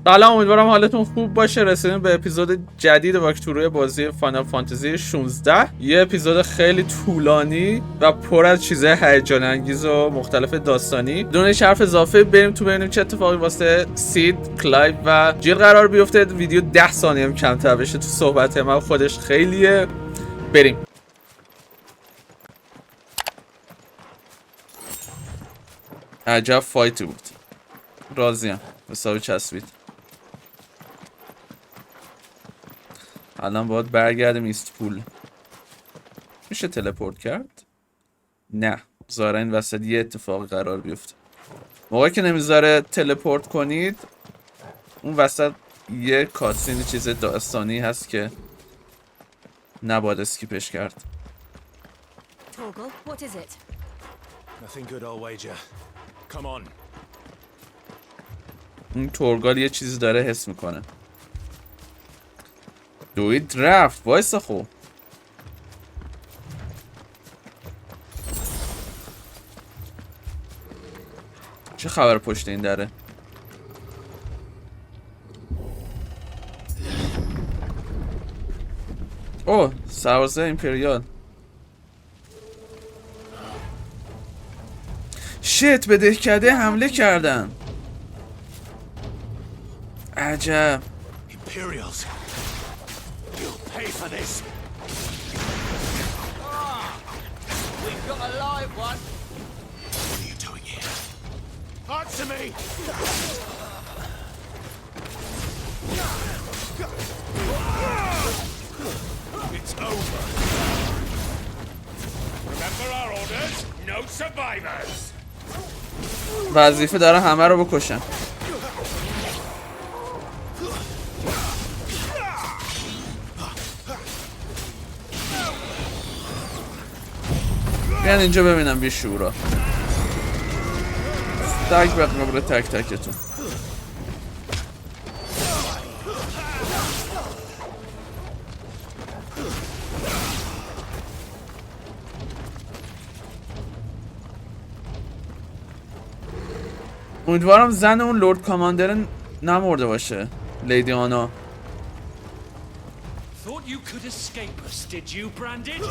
سلام، امیدوارم حالتون خوب باشه. رسیدیم به اپیزود جدید واکتروی بازی فانال فانتزی 16. یه اپیزود خیلی طولانی و پر از چیزهای هیجان انگیز و مختلف داستانی. بدون هیچ حرف اضافه بریم تو ببینیم چه اتفاقی واسه سید، کلایو و جیل قرار بیفته. ویدیو 10 ثانیه هم کمتر بشه، تو صحبت من خودش خیلیه. بریم. عجب فایتی بود. راضیم. حسابی چسبید. الان باید برگردیم ایستپول. میشه تلپورت کرد؟ نه. ظاهرا این وسط یه اتفاقی قرار بیفته. موقعی که نمیذاره تلپورت کنید، اون وسط یه کاتسین چیز داستانی هست که نباید اسکیپش کرد. این تورگال یه چیزی داره حس میکنه. دوید رفت. وایسا خب. چه خبر پشت این دره؟ اوه، سربازه ایمپریال. شت، به دهکده حمله کردن. عجب. Imperials. You'll pay for this. We've got a live one. What are you doing here? Answer me. It's over. Remember our orders? No survivors. وظیفه داره همه رو بکشن. بیان اینجا ببینم بیشورا. تک به قبر تک تکتون. امیدوارم زن اون لورد کاماندر نمرده باشه، لیدی آنا. Thought you could escape us, did you, Brandon?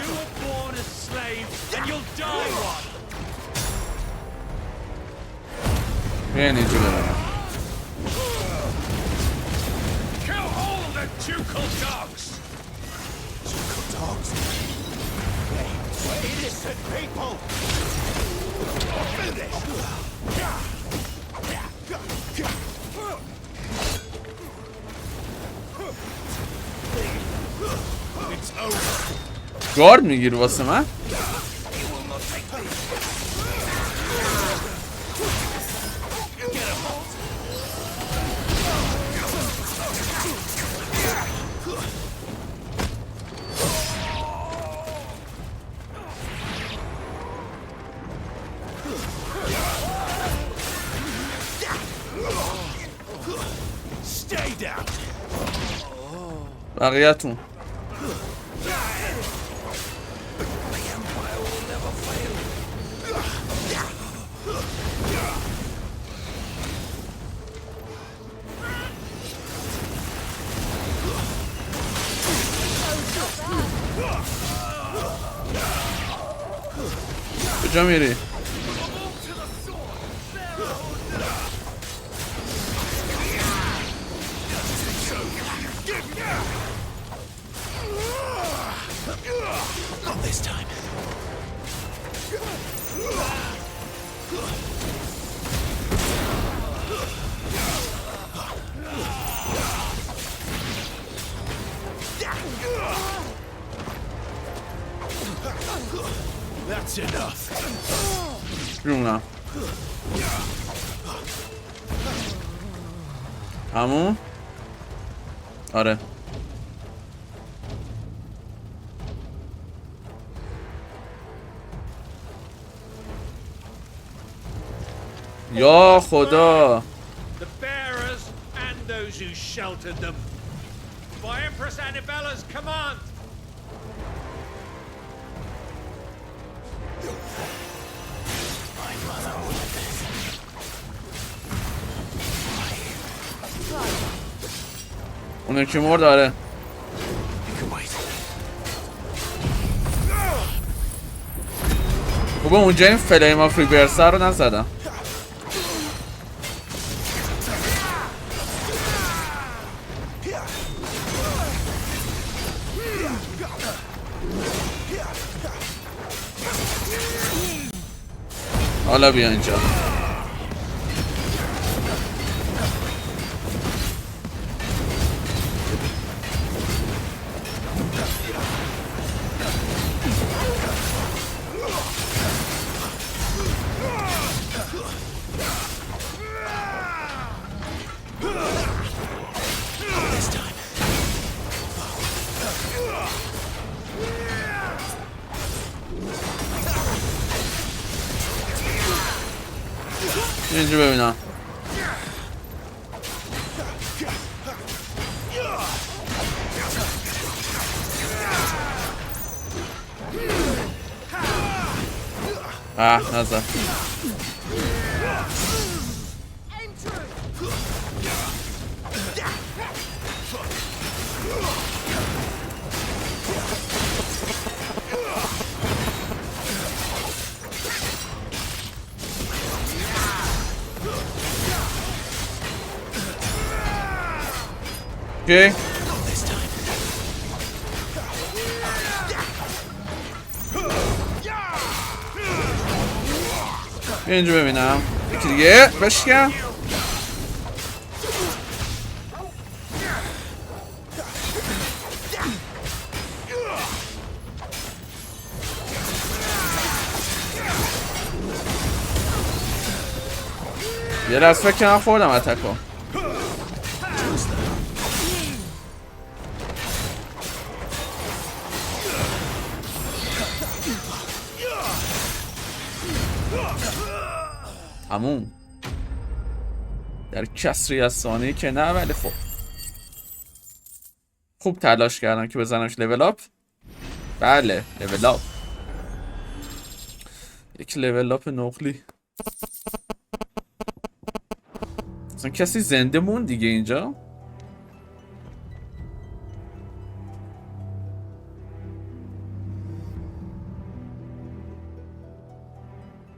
You were born a slave, and you'll die one. بیاین اینجا ببینم. Kill all the ducal dogs. Ducal dogs. We're innocent people. It's over. گارد میگیری واسه من؟ Stay down. بقیه‌تون کجا میری؟ Not this time. That's enough. جونم. همون؟ آره. یا خدا. The bearers and those who sheltered them. By Empress Annabella's command. My mother ordered this. اونه که مرد داره. خوبه اونجا این فلیم آف ریبرسه رو نزدم. حالا بیا اینجا. اینجا ببینم. نزد. Okay. اینجا ببینم. یکی دیگه بشکن. یه دست فکر کنم خوردم اتکو. همون در کسری از ثانیه که نه، ولی خب خوب تلاش کردم که بزنمش لول اپ. بله لول اپ، یک لول اپ نقلی. اصلا کسی زنده مون دیگه اینجا؟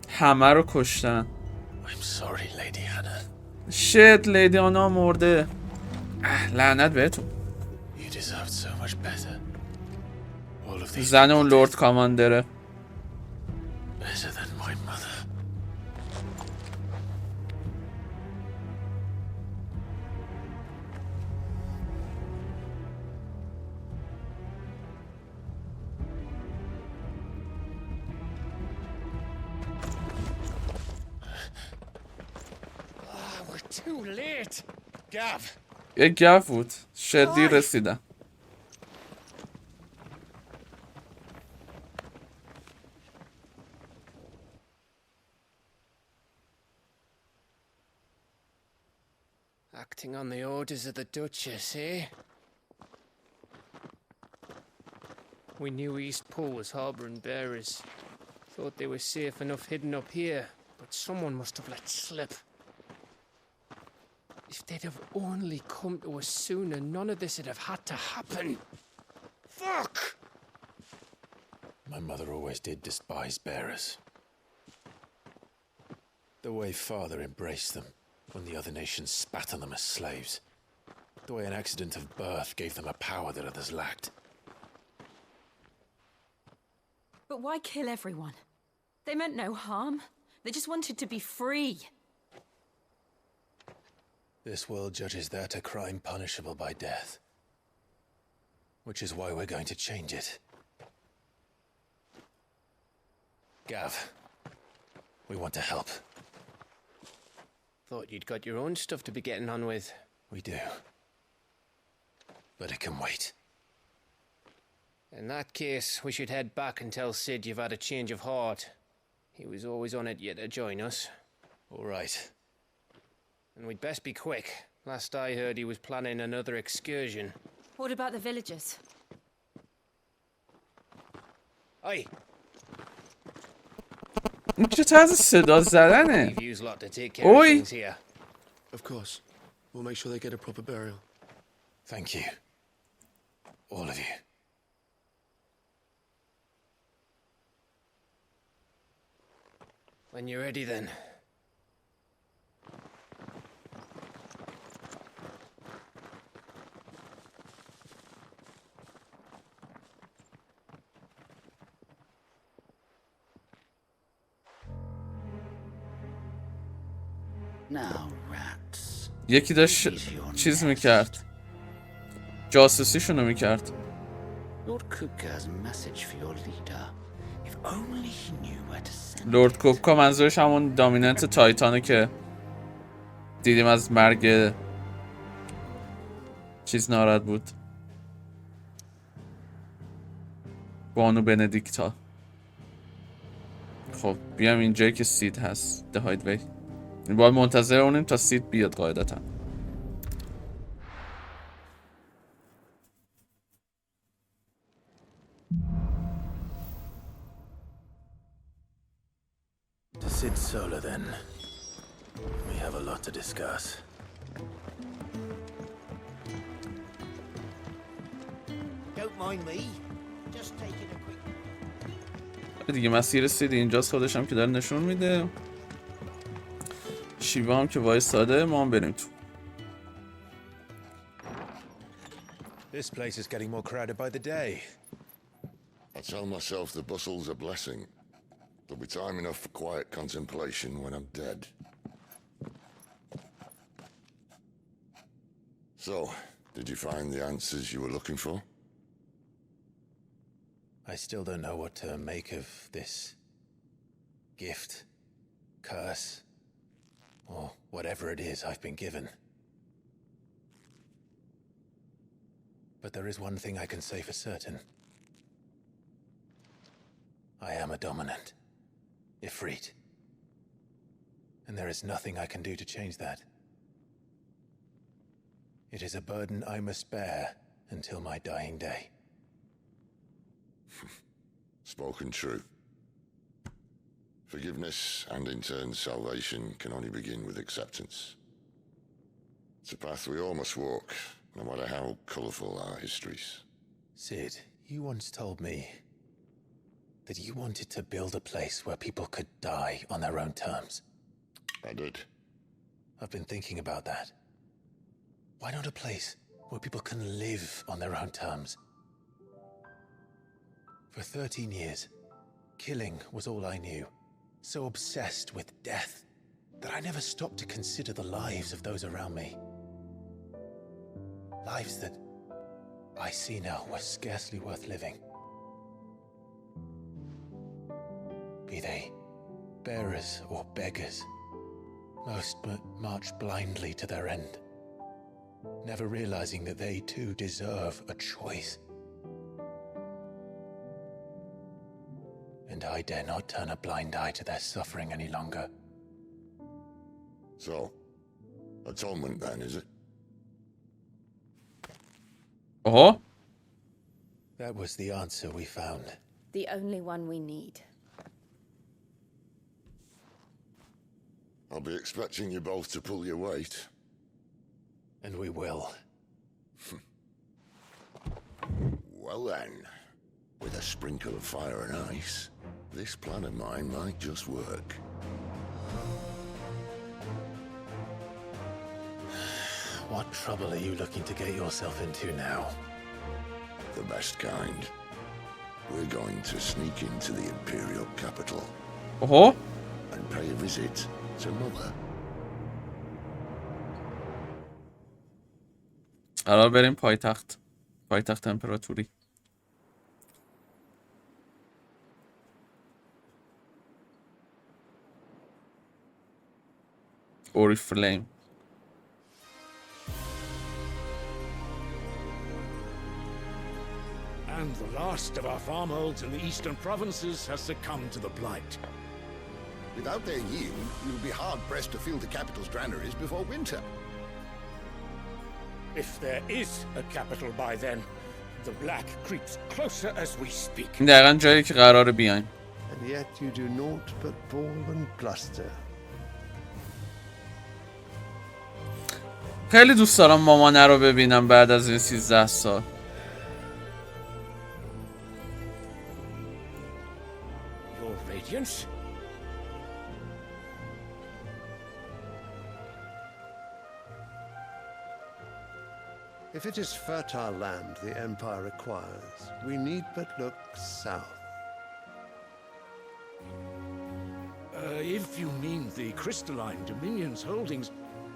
همه رو کشتن. I'm sorry, Lady Hannah. شت لیدی آنا مرده. لعنت بهتون. You deserved so much better. All of these زن اون لورد کاماندره. better than my mother. Too late. Gav. یک گف بود. شدی رسیدم. Acting on the orders of the Duchess, eh? We knew East Pool was harboring bearers. Thought they were safe enough hidden up here, but someone must have let slip. If they'd have only come to us sooner, none of this would have had to happen. Fuck! My mother always did despise bearers. The way Father embraced them when the other nations spat on them as slaves. The way an accident of birth gave them a power that others lacked. But why kill everyone? They meant no harm. They just wanted to be free. This world judges that a crime punishable by death. Which is why we're going to change it. Gav, we want to help. Thought you'd got your own stuff to be getting on with. We do. But it can wait. In that case, we should head back and tell Sid you've had a change of heart. He was always on it yet to join us. All right. And we'd best be quick. Last I heard he was planning another excursion. What about the villagers? Aye. این چه طرز صدا زدنه؟ Leave you's lot to take care of Oi. things here. Of course. We'll make sure they get a proper burial. Thank you. All of you. When you're ready, then. Now, rats. یکی داشت چیز میکرد، جاسوسیشونو میکرد. Lord Kupka has a message for your leader. If only he knew where to send لورد it. کوبکا منظورش همون دامیننت تایتانه که دیدیم از مرگ چیز ناراحت بود، بانو بندیکتا. خب بیام اینجایی که سید هست، The Hideaway. باید منتظر اونیم تا سید بیاد قاعدتا. To Sid Solar, then. We have a lot to discuss. Don't mind me. Just taking a quick... دیگه مسیر سید اینجاست، خودش هم که داره نشون میده. شیوا هم که وایستاده، ما هم بریم تو. This place is getting more crowded by the day. I tell myself the bustle's a blessing. There'll be time enough for quiet contemplation when I'm dead. So, did you find the answers you were looking for? I still don't know what to make of this gift, curse, or whatever it is I've been given. But there is one thing I can say for certain. I am a dominant, Ifrit. And there is nothing I can do to change that. It is a burden I must bear until my dying day. Spoken true. Forgiveness and in turn salvation can only begin with acceptance. It's a path we all must walk, no matter how colourful our histories. Sid, you once told me that you wanted to build a place where people could die on their own terms. I did. I've been thinking about that. Why not a place where people can live on their own terms? For 13 years, killing was all I knew. So obsessed with death that I never stopped to consider the lives of those around me. Lives that I see now were scarcely worth living. Be they bearers or beggars, most march blindly to their end, never realizing that they too deserve a choice. And I dare not turn a blind eye to their suffering any longer. So, atonement then, is it? Oh, That was the answer we found. The only one we need. I'll be expecting you both to pull your weight. And we will. Well then, with a sprinkle of fire and ice, this plan of mine might just work. What trouble are you looking to get yourself into now? The best kind. We're going to sneak into the Imperial capital oh, and pay a visit to Mother. قرار بریم پایتخت امپراتوری. Oriflame. And the last of our farmholds in the eastern provinces has succumbed to the blight. Without their yield, you'll be hard-pressed to fill the capital's granaries before winter. If there is a capital by then, the black creeps closer as we speak. دقیقا جایی که قراره بیایم. And yet you do naught but bawl and bluster. خیلی دوست دارم مامانه رو ببینم بعد از این 13 سال. Your radiance? If it is fertile land the Empire requires, we need but look south. If you mean the crystalline Dominion's holdings,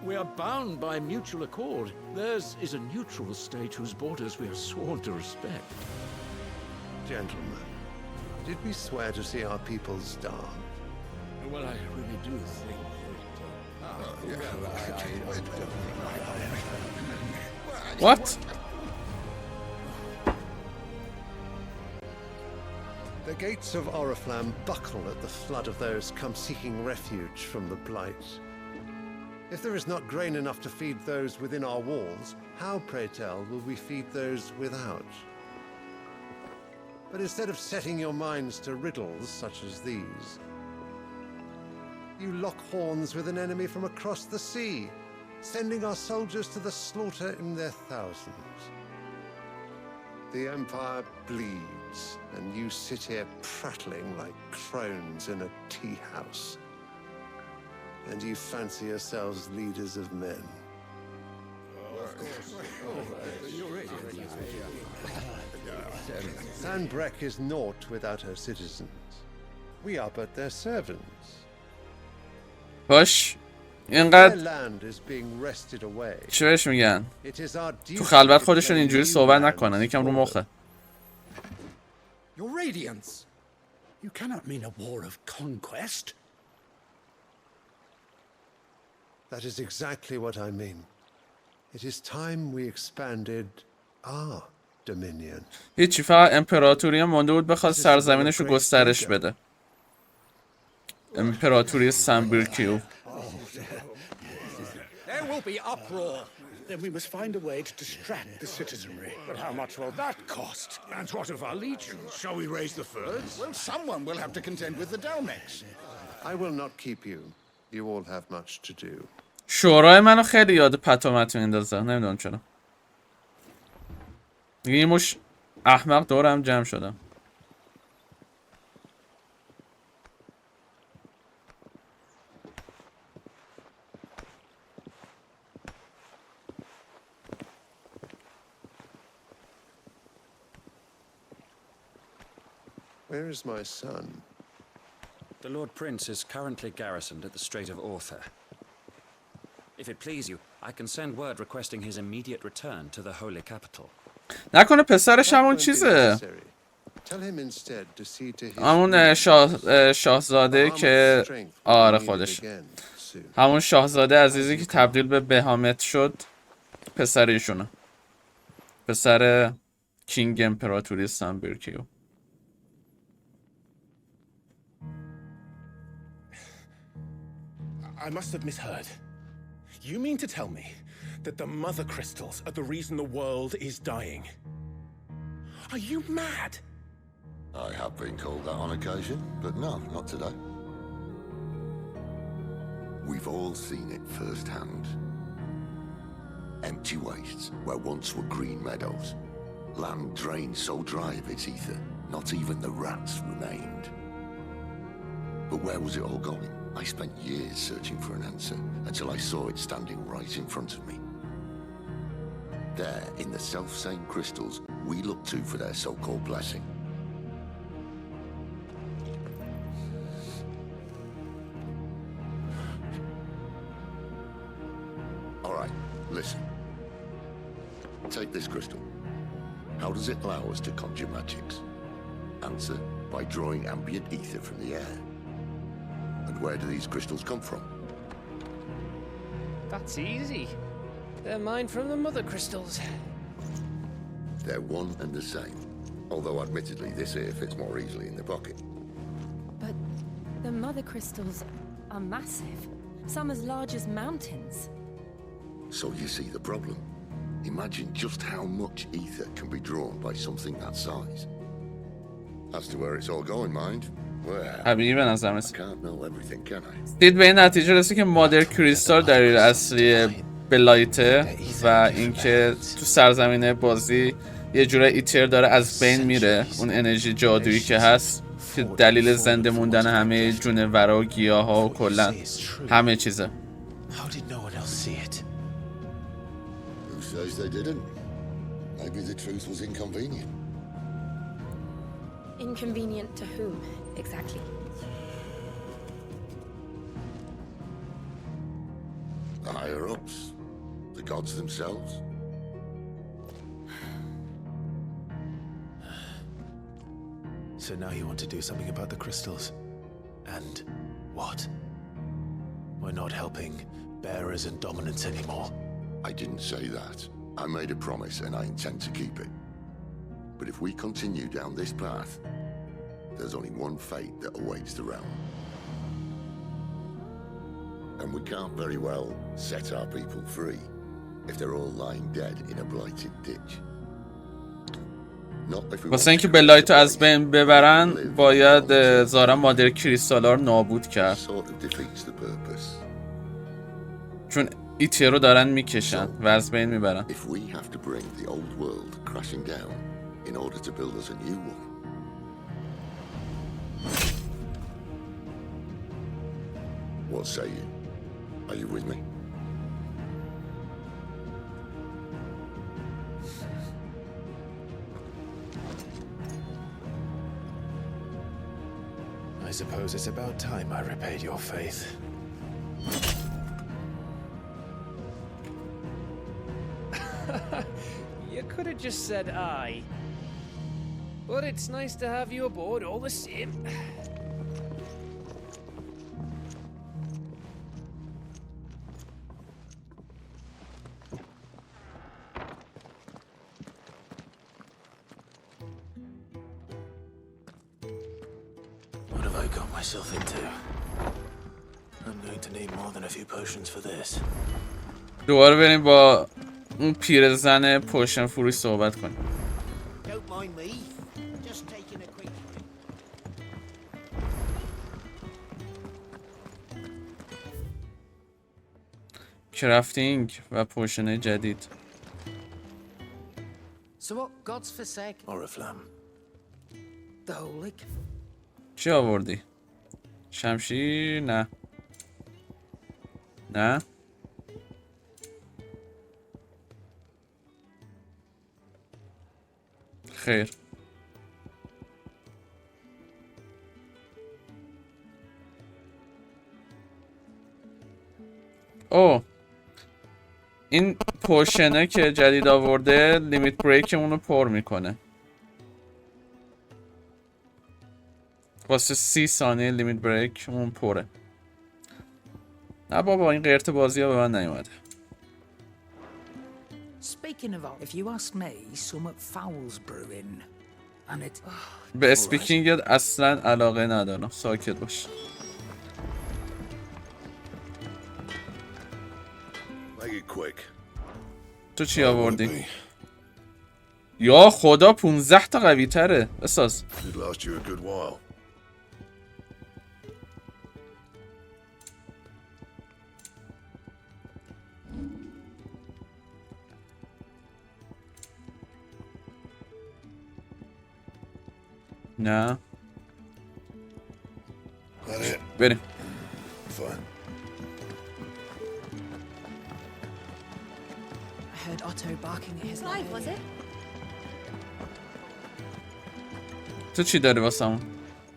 we are bound by mutual accord. Theirs is a neutral state whose borders we are sworn to respect. Gentlemen, did we swear to see our people starve? Well, I really do think that... What? The gates of Oriflamme buckle at the flood of those come seeking refuge from the blight. If there is not grain enough to feed those within our walls, how, pray tell, will we feed those without? But instead of setting your minds to riddles such as these, you lock horns with an enemy from across the sea, sending our soldiers to the slaughter in their thousands. The Empire bleeds, and you sit here prattling like crones in a tea house. And you fancy yourselves leaders of men. Sandbreck is naught without her citizens. We are but their servants. باش Their اینقدر land is being wrested away. چی بهش میگن؟ It is our duty تو خلوت to خودشون claim اینجوری new صحبت lands نکنن، یکم رو for مخه. Your radiance? You cannot mean a war of conquest. That is exactly what I mean. It is time we expanded our dominion. هیچی، فقط امپراتوری مونده بود بخواد سرزمینش رو گسترش بده. امپراتوری سمبرکیو. There will be uproar. Then we must find a way to distract the citizenry. But how much will that cost? And what of our legions? Shall we raise the furs? Well, someone will have to contend with the Dalmex. I will not keep you. You all have much to do. شورای منو خیلی یاد پتومت میندازه، نمیدونم چرا. یه مش احمق دورم جمع شدم. Where is my son? The Lord Prince is currently garrisoned at the Strait of Arthur. If it please you, I can send word requesting his immediate return to the holy capital. نکنه پسرش همون چیزه، همون شاهزاده که آره خودش، همون شاهزاده عزیزی که تبدیل به بهامت شد پسر ایشونه، پسر کینگ امپراتوری سامبرکیو. I must have misheard. You mean to tell me that the mother crystals are the reason the world is dying? Are you mad? I have been called that on occasion, but no, not today. We've all seen it firsthand. Empty wastes where once were green meadows. Land drained so dry of its ether, not even the rats remained. But where was it all going? I spent years searching for an answer until I saw it standing right in front of me. There, in the self-same crystals we look to for their so-called blessing. All right, listen. Take this crystal. How does it allow us to conjure magics? Answer, by drawing ambient ether from the air. And where do these crystals come from? That's easy. They're mine from the mother crystals. They're one and the same. Although admittedly this here fits more easily in the pocket. But the mother crystals are massive. Some as large as mountains. So you see the problem. Imagine just how much ether can be drawn by something that size. As to where it's all going, mind? طبیعی به نظر I can't know everything, can I? دید به این نتیجه رسید که مادر کریستال دلیل اصلی بلایته و اینکه تو سرزمین بازی یه جوره ایتر داره از بین میره، اون انرژی جادویی که هست که دلیل زنده موندن همه جونورا و گیاها و کلا همه چیزه. How did no one else see it? Who says they didn't? Maybe the truth was inconvenient. Inconvenient to whom, exactly? The higher-ups, the gods themselves. So now you want to do something about the crystals. And what? We're not helping bearers and dominants anymore. I didn't say that. I made a promise and I intend to keep it. But if we continue down this path, there's only one fate that awaits the realm. And we can't very well set our people free if they're all lying dead in a blighted ditch. واسه اینکه بلایت رو از بین ببرن باید ظاهرا مادر کریستالا رو نابود کرد، چون ایتر رو دارن میکشن و از بین میبرن. What say you? Are you with me? I suppose it's about time I repaid your faith. You could have just said aye. But it's nice to have you aboard all the same. What have I got myself into? I'm going to need more than a few potions for this. دوباره بریم با اون پیرزن پوشن فروش صحبت کنیم. Don't mind me. Just taking a quick drink. کرافتینگ و پوشن جدید. So what gods forsake? Oriflamme. The Holic? چی آوردی؟ شمشیر؟ نه. نه؟ خیر. اوه این پوشنه که جدید آورده لیمیت بریک اونو پر میکنه واسه 30 ثانیه. لیمیت بریک اون پره. نه بابا این قرت بازی ها به من نیومده. Speaking of, if you ask me, some fowls brewing, and it. به اسپیکینگ اصلا علاقه ندارم. ساکت باش. تو چی آوردی؟ یا خدا 15 تا قوی تره. بساز. نه بریم. I heard Otto barking at his life, was it? تو چی داری واسمون؟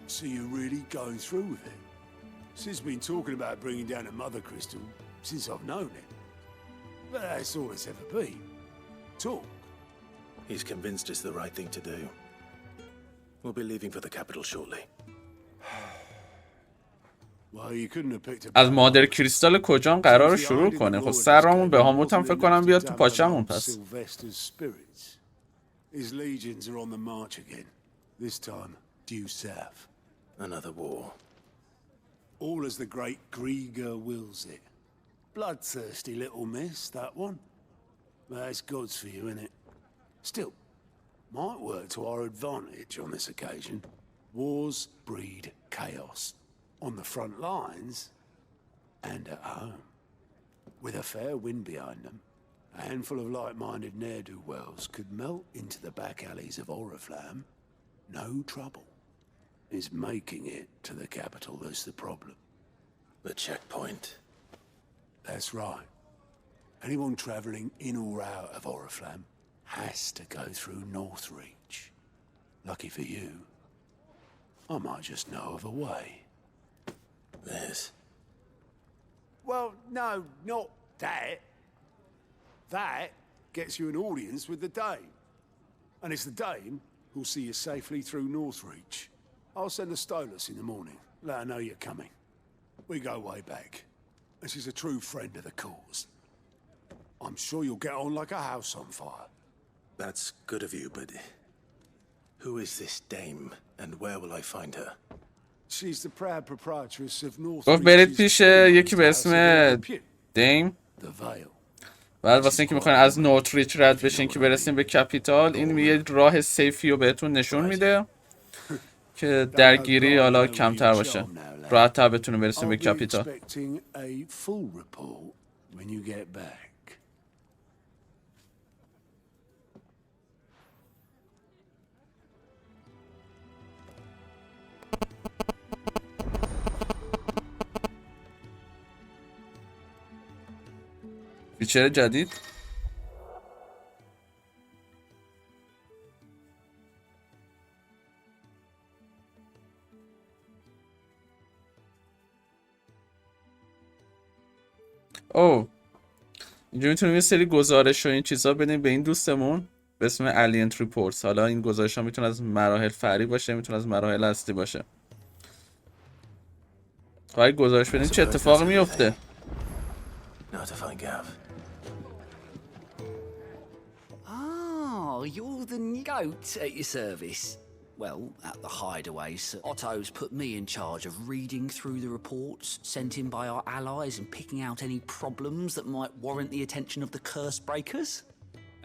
So you're really going through with it? Sid's been talking about bringing down a mother crystal since I've known it. But that's all it's ever been. Talk. He's convinced it's the right thing to do. We'll be leaving for the capital shortly. Well, you couldn't have picked a از مادر کریستال کجا قرار شروع کنه؟ خب سرمون به هاموت هم فکر کنم بیاد تو پاچمون. پس His legions are on the march again. This time due south. Another war. All as the great Grieger wills it. Bloodthirsty little miss, that one. But that's God's for you, innit? Still, might work to our advantage on this occasion. Wars breed chaos. On the front lines and at home. With a fair wind behind them, a handful of like-minded ne'er-do-wells could melt into the back alleys of Oriflamme. No trouble. It's making it to the capital that's the problem. The checkpoint. That's right. Anyone travelling in or out of Oriflamme has to go through Northreach. Lucky for you, I might just know of a way. This? Well, no, not that. That gets you an audience with the Dame. And it's the Dame who'll see you safely through Northreach. I'll send the Stolas in the morning. Let her know you're coming. We go way back. And she's a true friend of the cause. I'm sure you'll get on like a house on fire. That's good of you, but who is this dame, and where will I find her? She's the proud proprietress of Northreach. گفت برید پیش یکی به اسم دیم. The Vale. بعد واسه اینکه میخواین از نورتریچ رد بشین که برسیم به کپیتال، این یه راه سیفی رو بهتون نشون میده که درگیری حالا کمتر باشه، راحت تر بتونیم برسیم به کپیتال. Expecting a full report when you get back. فیچر جدید اینجا میتونیم یه سری گزارش و این چیزا بدیم به این دوستمون به اسم الیانت ریپورتس. حالا این گزارش ها میتونه از مراحل فرعی باشه، میتونه از مراحل اصلی باشه. خواهی گزارش بدیم چه اتفاقی میفته. Oh, you're the new goat at your service. Well, at the hideaways, Otto's put me in charge of reading through the reports sent in by our allies and picking out any problems that might warrant the attention of the curse breakers.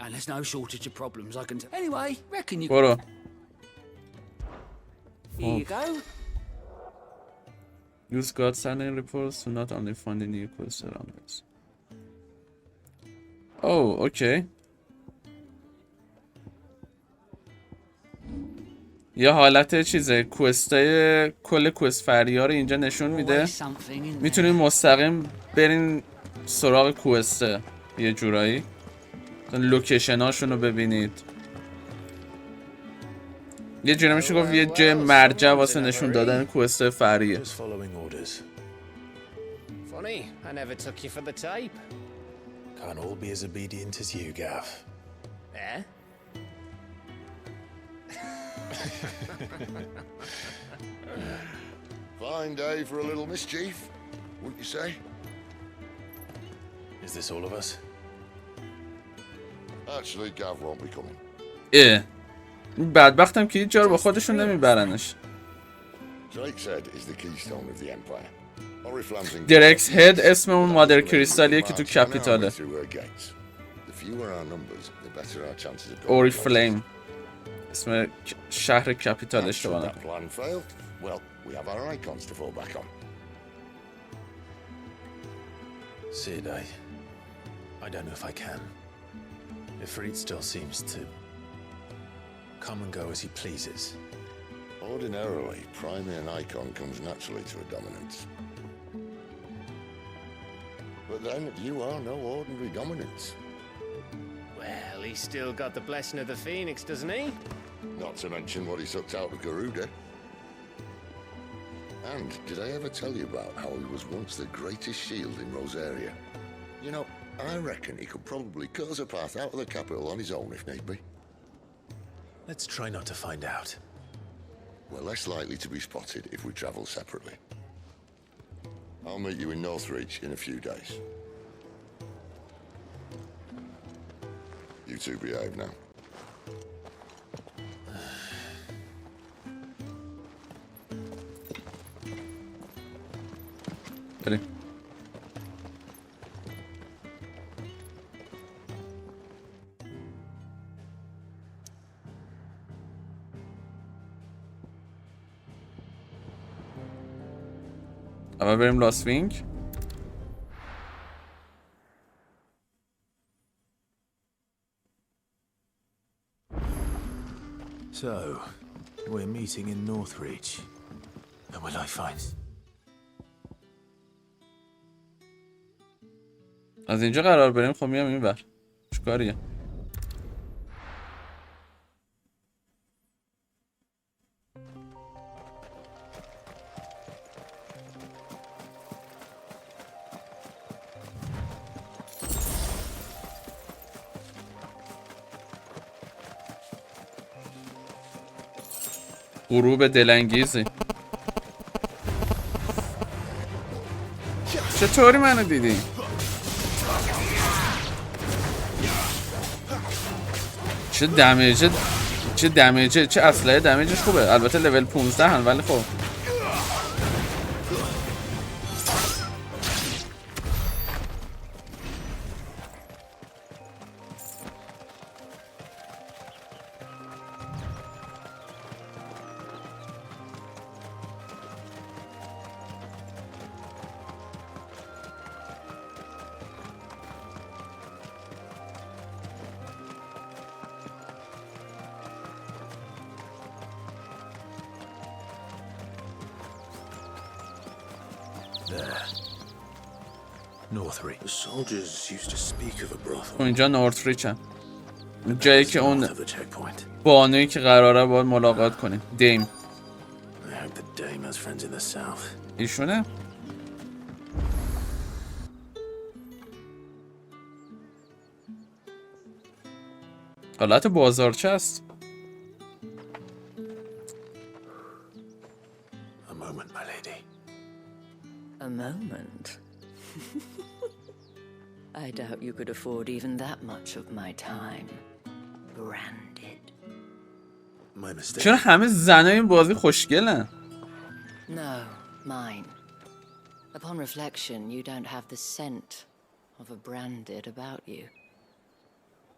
And there's no shortage of problems, I can tell. Anyway, reckon you... Here you go. Use God's silent reports to not only find the new quests around us. Oh, okay. یه حالت چیزه کوستای کل کوست فرعی رو اینجا نشون میده. میتونید مستقیم برین سراغ کوسته یه جورایی. لوکیشن هاشون رو ببینید. یه جوری میشه گفت یه جای مرجع واسه نشون دادن کوست فرعیه. Funny, I never took you for the type. Can't all be as obedient as you, Gav. Eh? Fine day for a little mischief, wouldn't you say? Is this all of us? Actually, Gav won't be coming. بدبختم که هیچ جا رو با خودشون نمیبرنش. Drake's Head is the keystone of the empire. درکس هد اسم اون مادر کریستالیه که تو کپیتاله. اوری فلیم اسم شهر کپیتال اشتباه نکنم. Sid, I don't know if I can. Ifrit still seems to come and go as he pleases. Ordinarily, priming an icon comes naturally to a dominance. But then, you are no ordinary dominance. Well, he's still got the blessing of the Phoenix, doesn't he? Not to mention what he sucked out of Garuda. And did I ever tell you about how he was once the greatest shield in Rosaria? You know, I reckon he could probably cut us a path out of the capital on his own if need be. Let's try not to find out. We're less likely to be spotted if we travel separately. I'll meet you in Northreach in a few days. You two behave now. بریم. اول بریم لاس وینگ. So, we're meeting in Northreach. And will I find... از اینجا قرار بریم. خب میام این بر چیکاریه؟ غروب دلانگیزی. چطوری منو دیدی؟ چه دمیجه چه اسلحه دمیجش خوبه. البته لول 15 هن ولی خب Northreach. The soldiers used to speak of a brothel. اینجا نورتریچ هم. جایی که اون بانویی که قراره باید ملاقات کنیم. دیم. ایشونه؟ حالت بازارچه است. A moment, my lady. A moment? I doubt you could afford even that much of my time. Branded. My mistake. چرا همه زنای این بازی خوشگلن؟ No, mine. Upon reflection, you don't have the scent of a branded about you.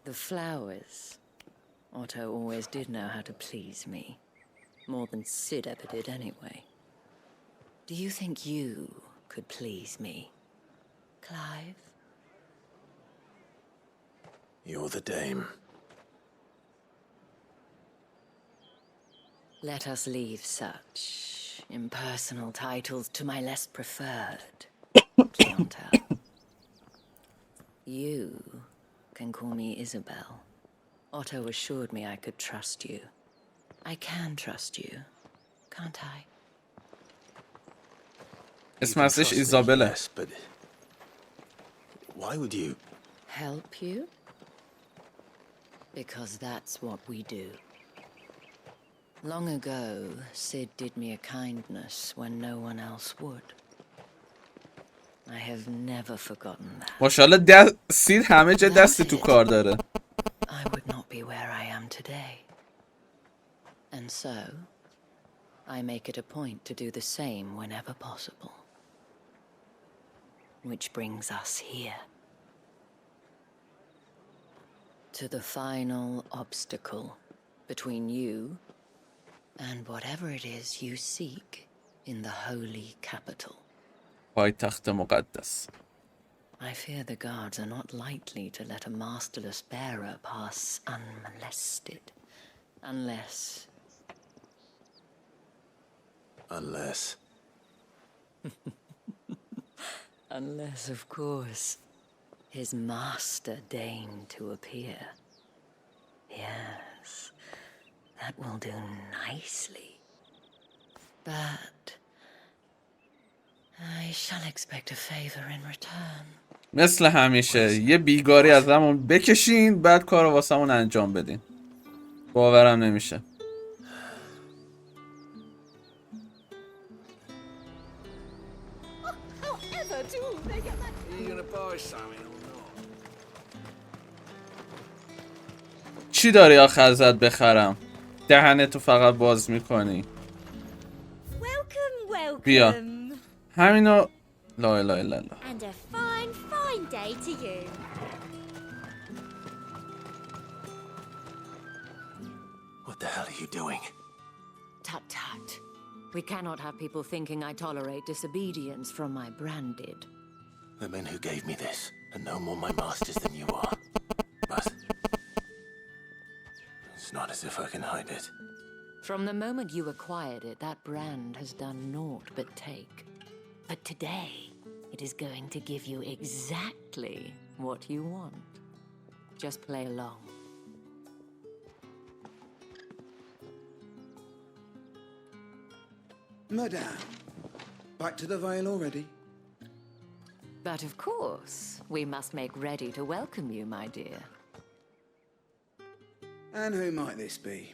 The flowers. Otto always did know how to please me. More than Sid ever did anyway. Do you think you could please me, Clive? You're the dame. Let us leave such impersonal titles to my less preferred clientele. You can call me Isabel. Otto assured me I could trust you. I can trust you, can't I? اسم اصلیش ایزابله. But why would you? Help you? Because that's what we do. Long ago, Sid did me a kindness when no one else would. I have never forgotten that. ماشاءالله سید همه جا دستی تو کار داره. I would not be where I am today. And so, I make it a point to do the same whenever possible. Which brings us here. To the final obstacle between you and whatever it is you seek in the holy capital. پایتخت مقدس. I fear the guards are not likely to let a masterless bearer pass unmolested. Unless... Unless, of course, his master deigned to appear. Yes, that will do nicely. But I shall expect a favor in return. مثل همیشه یه بیگاری از همون بکشین بعد کار رو واسمون انجام بدین. باورم نمیشه. چی داری آخه ازت بخرم؟ دهنتو فقط باز میکنی. بیا همینو. لا اله الا الله. And a fine, fine day to you. What the hell are you doing? Tut tut. We cannot have people thinking I tolerate disobedience from my branded. The men who gave me this are no more my masters than you are. But it's not as if I can hide it. From the moment you acquired it, that brand has done naught but take. But today, it is going to give you exactly what you want. Just play along. Madame, back to the Vale already? But of course, we must make ready to welcome you, my dear. And who might this be?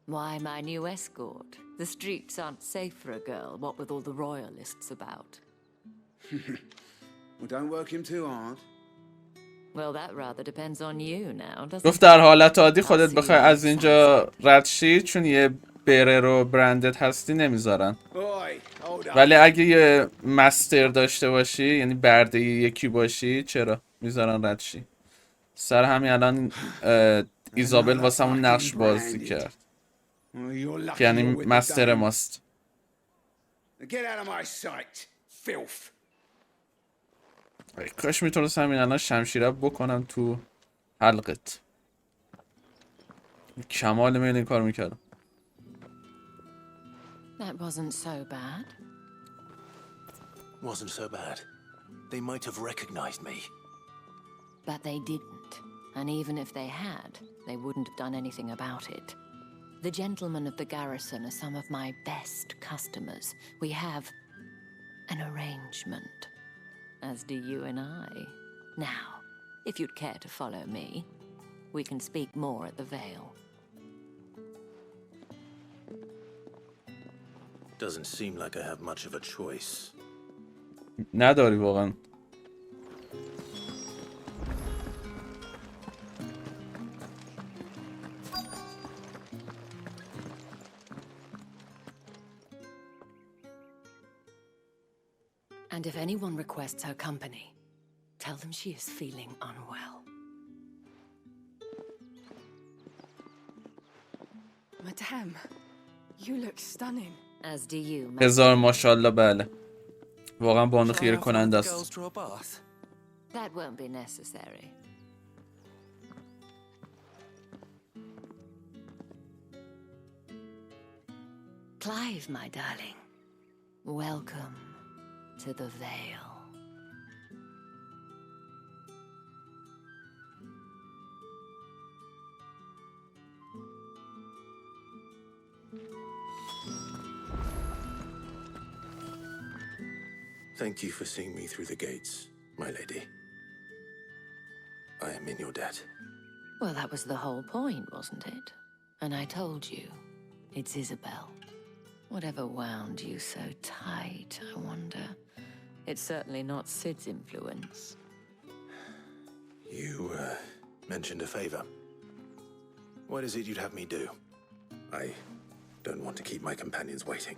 Why, my new escort. The streets aren't safe for a girl, what with all the royalists about. Well, don't work him too hard. Well, that rather depends on you now, doesn't گفت در حالت عادی خودت بخوای از اینجا رد شی چون یه بره رو برندت هستی نمیذارن. ولی اگه یه مستر داشته باشی یعنی برده یکی باشی چرا میذارن رد شی. سر همین الان ایزابل واسه همون نقش بازی کرد که یعنی مستر ماست. Get out of my sight, filth. کاش میتونست همین الان شمشیره بکنم تو حلقت. کمال میل این کار میکردم. That wasn't so bad. Wasn't so bad. They might have recognized me. But they didn't. And even if they had, they wouldn't have done anything about it. The gentlemen of the garrison are some of my best customers. We have an arrangement. As do you and I. Now, if you'd care to follow me, we can speak more at the Vale. Doesn't seem like I have much of a choice. نداری واقعا. And if anyone requests her company, tell them she is feeling unwell. Madame, you look stunning. As do you, هزار ماشاءالله. بله واقعا بانو خیره کننده است. That won't be necessary. Clive, my darling, welcome to the Vale. Thank you for seeing me through the gates, my lady. I am in your debt. Well, that was the whole point, wasn't it? And I told you, it's Isabel. Whatever wound you so tight, I wonder. It's certainly not Sid's influence. You, mentioned a favor. What is it you'd have me do? I don't want to keep my companions waiting.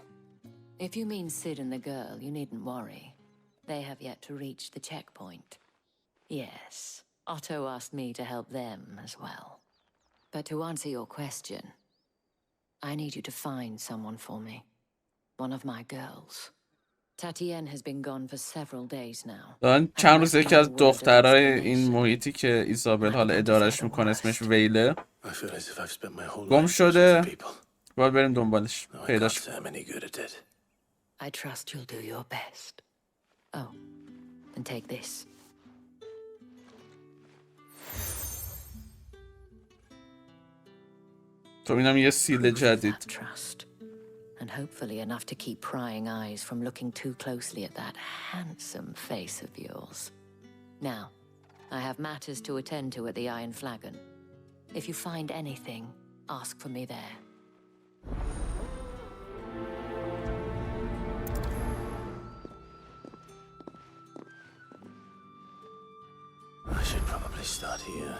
If you mean Sid and the girl, you needn't worry. They have yet to reach the checkpoint. Yes, Otto asked me to help them as well. But to answer your question, I need you to find someone for me. One of my girls. Tatienne has been gone for several days now. دارن چند روز یکی از دخترای این محیطی که ایزابل حالا ادارش میکنه اسمش ویله گم شده. باید بریم دنبالش پیداش. I trust you'll do your best. Oh, and take this. تو اینم یه سیل جدید. Trust. And hopefully enough to keep prying eyes from looking too closely at that handsome face of yours. Now, I have matters to attend to at the Iron Flagon. If you find anything, ask for me there. I should probably start here.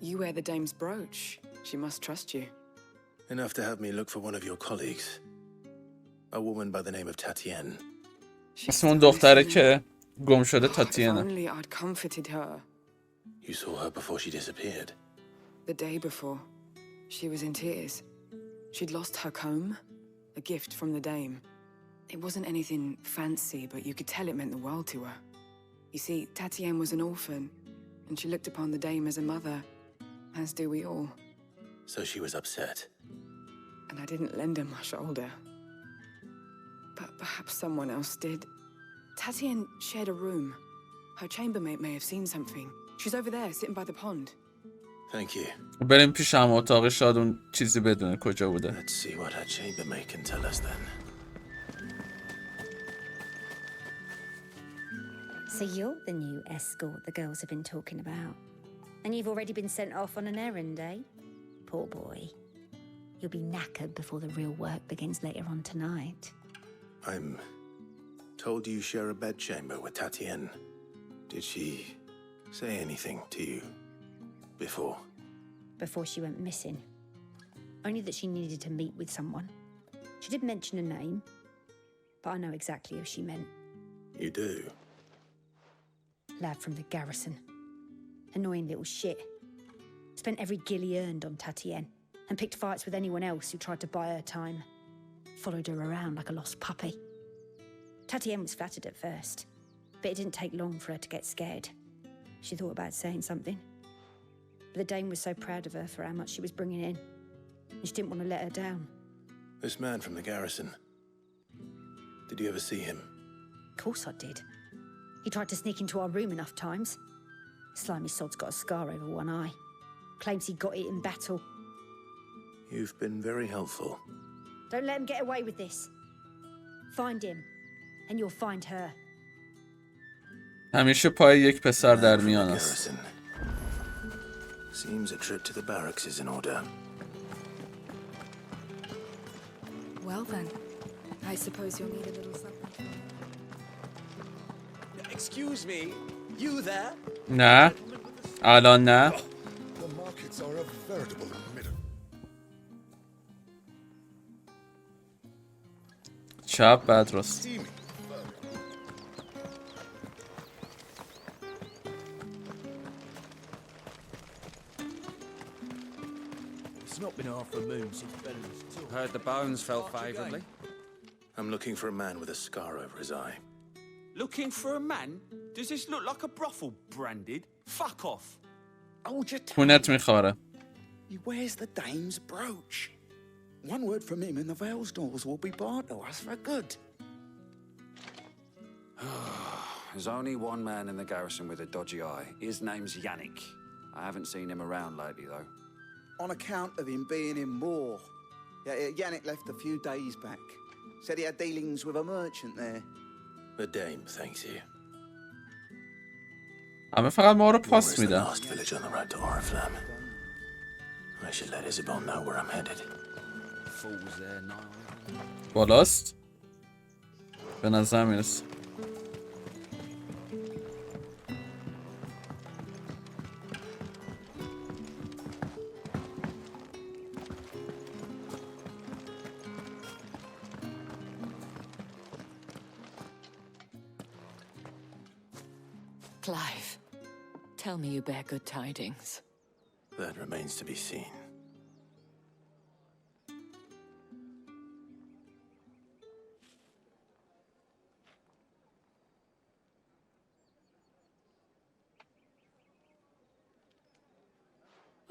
You wear the dame's brooch. She must trust you. Enough to have me look for one of your colleagues. A woman by the name of Tatienne. اسم اون دختره که گم شده If تاتیانه. only I'd comforted her. You saw her before she disappeared. The day before, she was in tears. She'd lost her comb, a gift from the dame. It wasn't anything fancy, but you could tell it meant the world to her. You see, Tatienne was an orphan, and she looked upon the dame as a mother, as do we all. So she was upset. And I didn't lend her my shoulder. But perhaps someone else did. Tatienne shared a room. Her chambermaid may have seen something. She's over there, sitting by the pond. Thank you. بریم پیش هم اتاق شاید اون چیزی بدونه کجا بوده. Let's see what her chambermaid can tell us then. So you're the new escort the girls have been talking about. And you've already been sent off on an errand, eh? Poor boy. You'll be knackered before the real work begins later on tonight. I'm told you share a bedchamber with Tatienne. Did she say anything to you before? Before she went missing. Only that she needed to meet with someone. She did mention a name, but I know exactly who she meant. You do? Lad from the garrison. Annoying little shit. Spent every guil he earned on Tatienne, and picked fights with anyone else who tried to buy her time. Followed her around like a lost puppy. Tatienne was flattered at first, but it didn't take long for her to get scared. She thought about saying something. But the dame was so proud of her for how much she was bringing in, and she didn't want to let her down. This man from the garrison. Did you ever see him? Of course I did. He tried to sneak into our room enough times. Slimy sod's got a scar over one eye. Claims he got it in battle. You've been very helpful. Don't let him get away with this. Find him, and you'll find her. همیشه پای یک پسر در میان است. Seems a trip to the barracks is in order. Well then, I suppose you'll need a little something. Excuse me, you there? نه. الان نه. The markets are a veritable middle. چپ بعد راست. It's not been half a moon since Bennett's took. Heard the bones fell favourably. I'm looking for a man with a scar over his eye. Looking for a man? Does this look like a brothel branded? Fuck off. Hold your خونت میخواره. He wears the dame's brooch. One word from him and the Vale's doors will be barred to us for good. There's only one man in the garrison with a dodgy eye. His name's Yannick. I haven't seen him around lately, though. On account of him being in war. Yannick left a few days back. Said he had dealings with a merchant there. The dame thanks you. همه فقط ما رو پاس Where's the میدن. last village on the road to Oriflamme? I should let Isabel know where I'm headed. Fools there now. بالاست. به نظر میرسه. Clive, tell me you bear good tidings. That remains to be seen.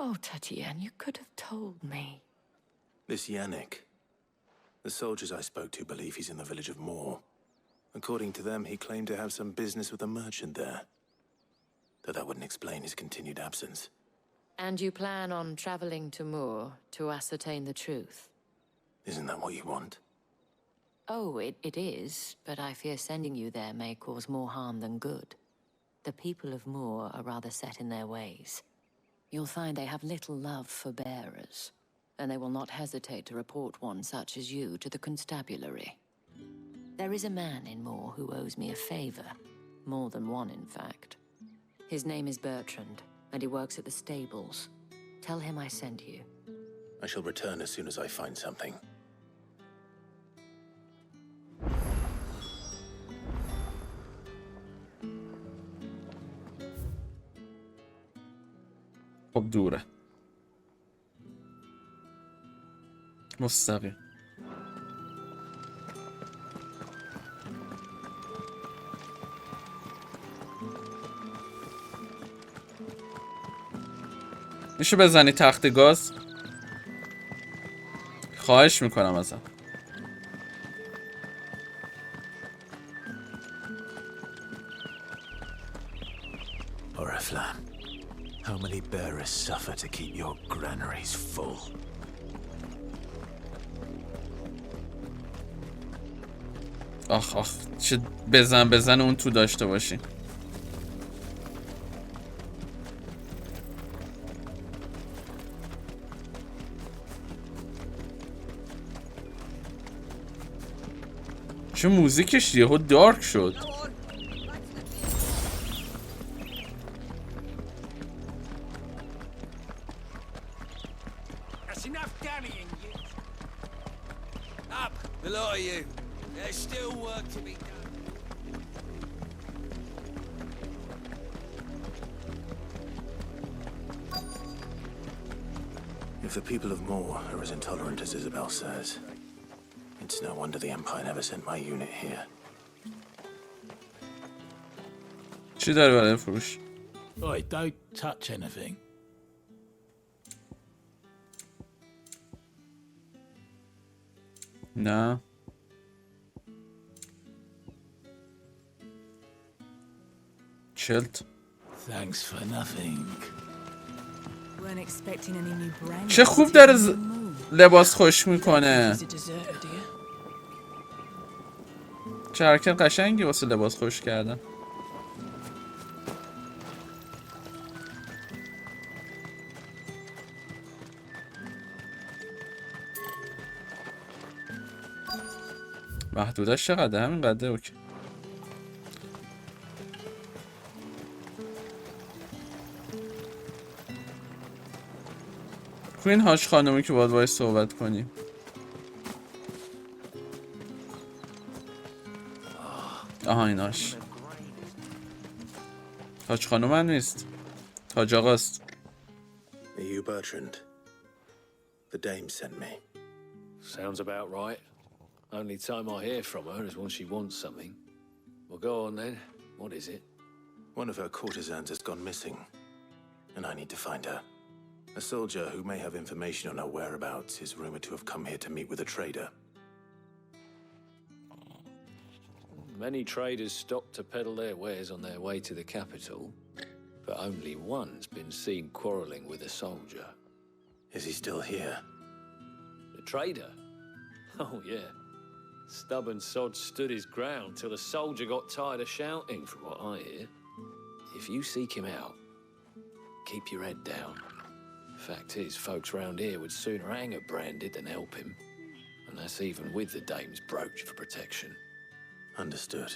Oh, Tatienne, you could have told me. This Yannick. The soldiers I spoke to believe he's in the village of Moor. According to them, he claimed to have some business with a merchant there. Though that wouldn't explain his continued absence. And you plan on traveling to Moor to ascertain the truth? Isn't that what you want? Oh, it is, but I fear sending you there may cause more harm than good. The people of Moor are rather set in their ways. You'll find they have little love for bearers, and they will not hesitate to report one such as you to the constabulary. There is a man in Moor who owes me a favor. More than one, in fact. His name is Bertrand, and he works at the stables. Tell him I sent you. I shall return as soon as I find something. خب دوره. مستقیم. میشه بزنی تخت گاز؟ خواهش میکنم ازم. Oriflamme, how many bearers suffer to keep your granaries full? آخ آخ چه بزن اون تو داشته باشی. چه موزیکش یهو دارک شد. That's enough dallying, you. Up, the lot of you. There's still work to be done. If the people of Moor are as intolerant as Isabel says, it's no wonder the Empire never sent my unit here. چی داری برای فروش؟ Oi, don't touch anything. نه. چلت. Thanks for nothing. Weren't expecting any new brand. چه خوب داره لباس خوش میکنه. چه حرکت قشنگی واسه لباس خوش کردن. محدودش چقدر؟ همین قدره. اوکی. کوین هاش خانومی که باید باید صحبت کنیم. آها ایناش. تاج خانوم هم نیست. تاج آقاست. Are you Bertrand? The dame sent me. Sounds about right. Only time I hear from her is when she wants something. Well, go on then. What is it? One of her courtesans has gone missing, and I need to find her. A soldier who may have information on her whereabouts is rumored to have come here to meet with a trader. Many traders stop to peddle their wares on their way to the capital, but only one's been seen quarrelling with a soldier. Is he still here? The trader? Oh, yeah. Stubborn sod stood his ground till the soldier got tired of shouting, from what I hear. If you seek him out, keep your head down. Fact is, folks round here would sooner hang a branded than help him. And that's even with the dame's brooch for protection. Understood.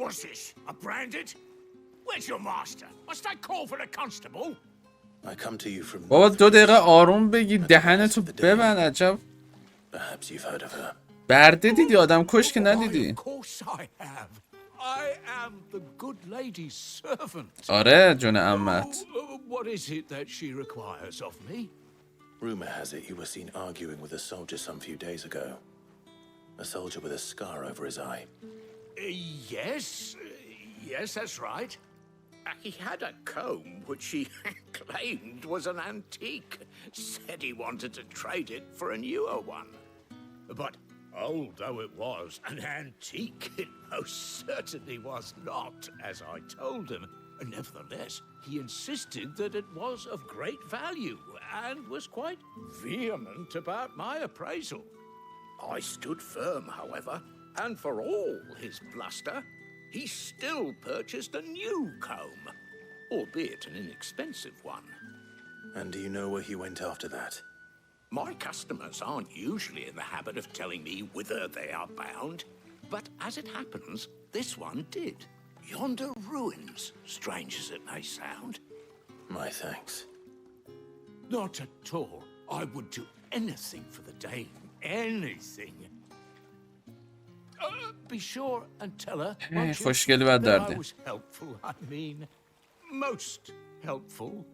What's this? A branded? Where's your master? Must I call for a constable? I come to you from... بابا 2 دقیقه آروم بگی دهنتو ببند. عجب Perhaps you've heard of her. برده دیدی آدم کش که ندیدی. Of course I have. I am the good lady's servant. آره جون عمت. What is it that she requires of me? Rumor has it you were seen arguing with a soldier some few days ago. A soldier with a scar over his eye. Yes, that's right. He had a comb which he claimed was an antique. Said he wanted to trade it for a newer one. But old though it was, an antique it most certainly was not, as I told him. Nevertheless, he insisted that it was of great value and was quite vehement about my appraisal. I stood firm, however, and for all his bluster, he still purchased a new comb, albeit an inexpensive one. And do you know where he went after that? My customers aren't usually in the habit of telling me whither they are bound, but as it happens, this one did. Yonder ruins, strange as it may sound. My thanks. Not at all. I would do anything for the dame. Anything. Be sure and tell her خوشگلی بعد that I درده. was helpful. I mean, most helpful.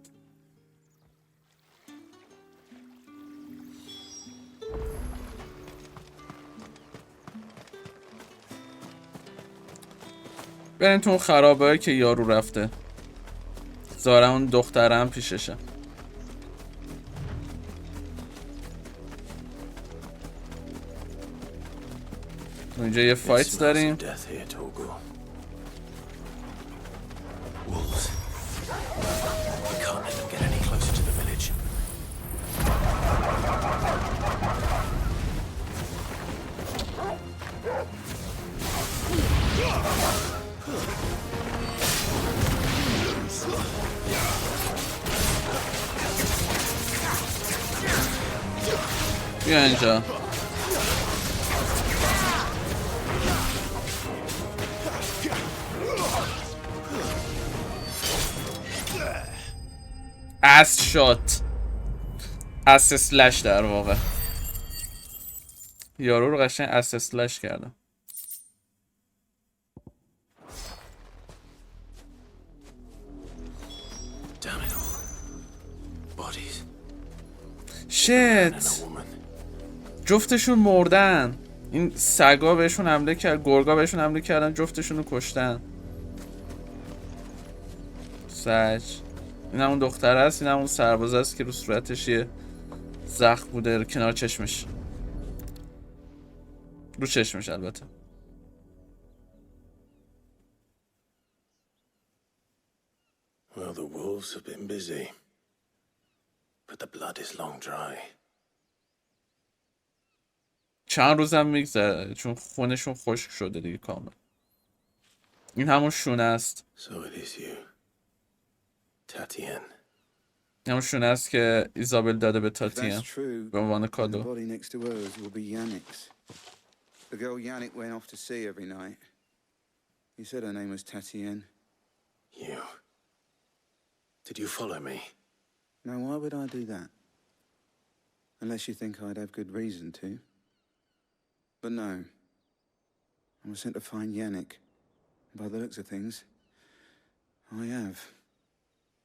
بریم تو اون خرابه که یارو رفته. زاره اون دخترم پیششه. اونجا یه فایت داریم. بیا اینجا. اس شات، اس اسلش در واقع. یارو رو قشنگ اس اسلش کردم. شت، جفتشون مردن. این سگا بهشون حمله کرد، گرگا بهشون حمله کردن، جفتشون رو کشتن. سج این همون دختر است، این همون سرباز است که رو صورتش یه زخم بوده رو کنار چشمش، رو چشمش البته. Well, the wolves have been busy, but the blood is long dry. چند روزم میگذره چون خونشون خشک شده دیگه کامل. این همون شونه است. So it is you, Tatienne. همون شونه است که ایزابل داده به تاتین به عنوان کادو. The body next to hers will be Yannick's. The girl Yannick went off to sea every night. He said her name was Tatienne. You. Did you follow me? Now, why would I do that? Unless you think I'd have good reason to. But no. I was sent to find Yannick. By the looks of things, I have.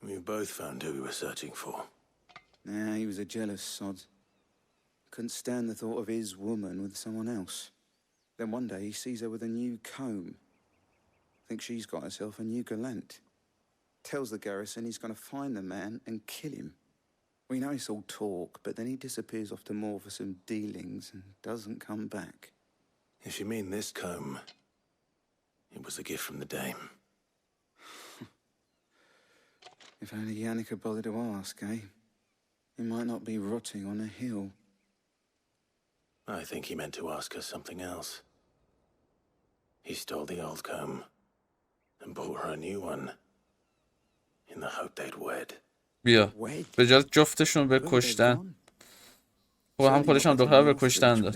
We both found who we were searching for. Nah, he was a jealous sod. Couldn't stand the thought of his woman with someone else. Then one day he sees her with a new comb. Thinks she's got herself a new gallant. Tells the garrison he's going to find the man and kill him. We know it's all talk, but then he disappears off to Moor for some dealings and doesn't come back. If you mean this comb, it was a gift from the dame. If only Yannick had bothered to ask, eh? He might not be rotting on a hill. I think he meant to ask her something else. He stole the old comb and bought her a new one in the hope they'd wed. بیا به جای جفتشون به کشتن. خب هم خودش هم دختر به کشتن داد.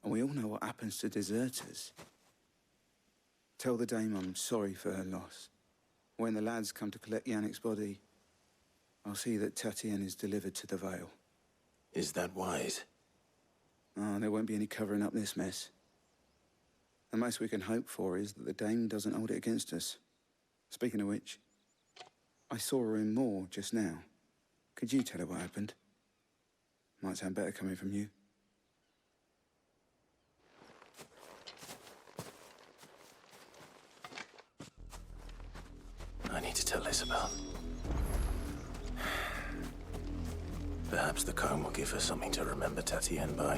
And we all know what happens to deserters. Tell the dame I'm sorry for her loss. When the lads come to collect Yannick's body, I'll see that Tatienne is delivered to the Vale. Is that wise? Oh, there won't be any covering up this mess. The most we can hope for is that the dame doesn't hold it against us. Speaking of which, I saw her in Moor just now. Could you tell her what happened? Might sound better coming from you. I need to tell Isabel. Perhaps the comb will give her something to remember Tatienne by.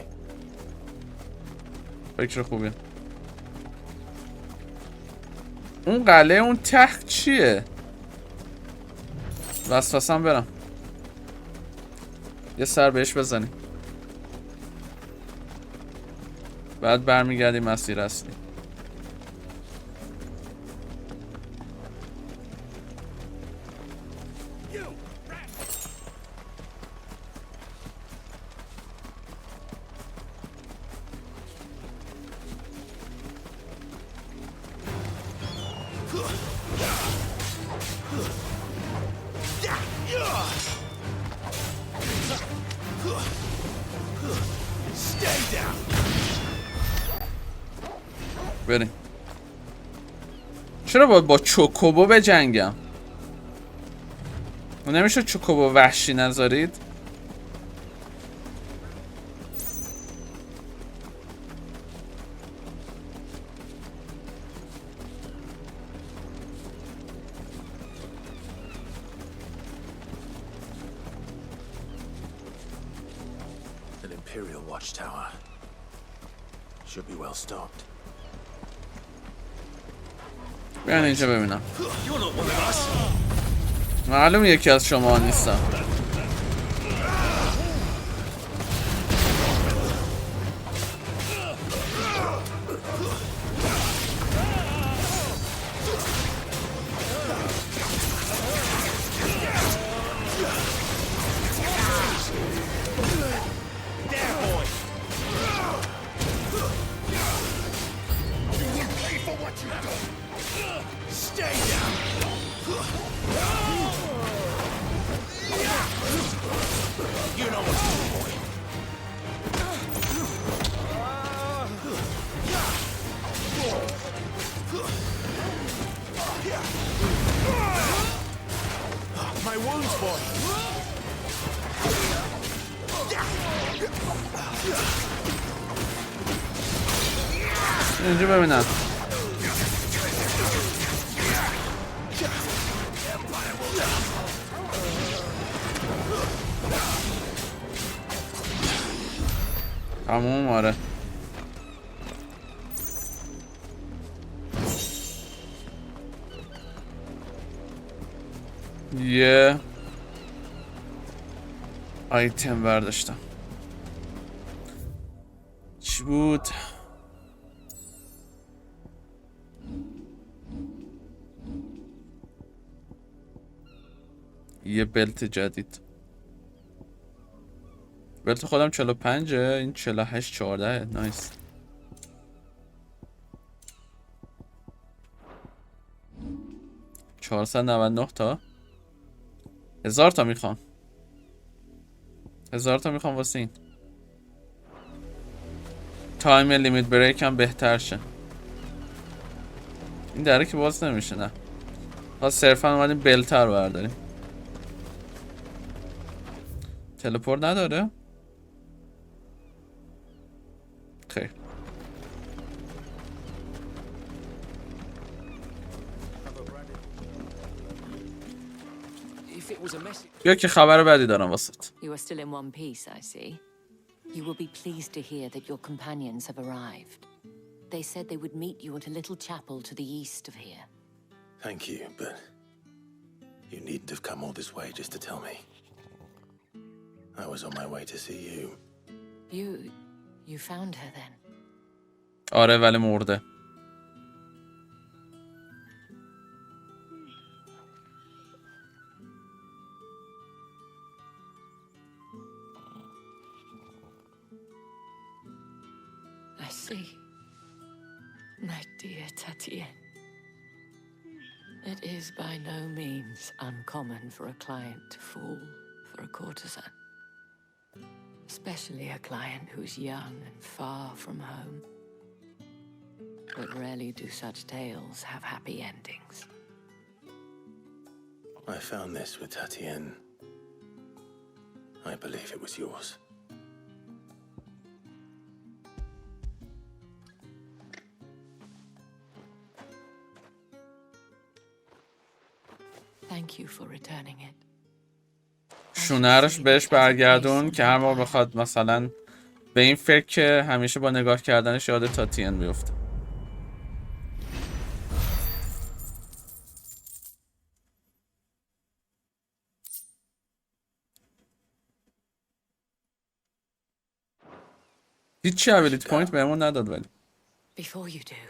فکر خوبه. اون قله اون ته چیه؟ وسوسم برم. یه سر بهش بزنیم. بعد برمیگردیم مسیر اصلی. بریم. چرا باید با چوکوبو بجنگم؟ نمیشه چوکوبو وحشی نذارید؟ Imperial watchtower. Should be well stocked. بیان اینجا ببینم. معلوم یکی از شما نیستم. اینجا ببینم. تموم. آره یه آیتم برداشتم. چی بود؟ یه بلت جدید. بلت خودم 45، این 48 14. نایس. $499 تا 1000 تا میخوام. 1000 تا میخوام واسه این. تایم لیمیت بریک هم بهتر شه. این دره که باز نمیشه. نه صرفا اومدیم بلتر برداریم. تلپورت نداره؟ خیر. بیا که خبر بدی دارم واسط. You are still in one piece, I see. You will be pleased to hear that your companions have arrived. They said they would meet you at a little chapel to the east of here. Thank you, but you needn't have come all this way just to tell me. I was on my way to see you. You found her then? آره ولی مرده. I see. My dear Tatienne. It is by no means uncommon for a client to fall for a courtesan. Especially a client who's young and far from home. But rarely do such tales have happy endings. I found this with Tatienne. I believe it was yours. Thank you for returning it. شونرش بهش برگردون که هر موقع بخواد مثلا به این فکر که همیشه با نگاه کردنش یاد تاتین میفته. هیچی ابیلیتی پوینت بهمون نداد ولی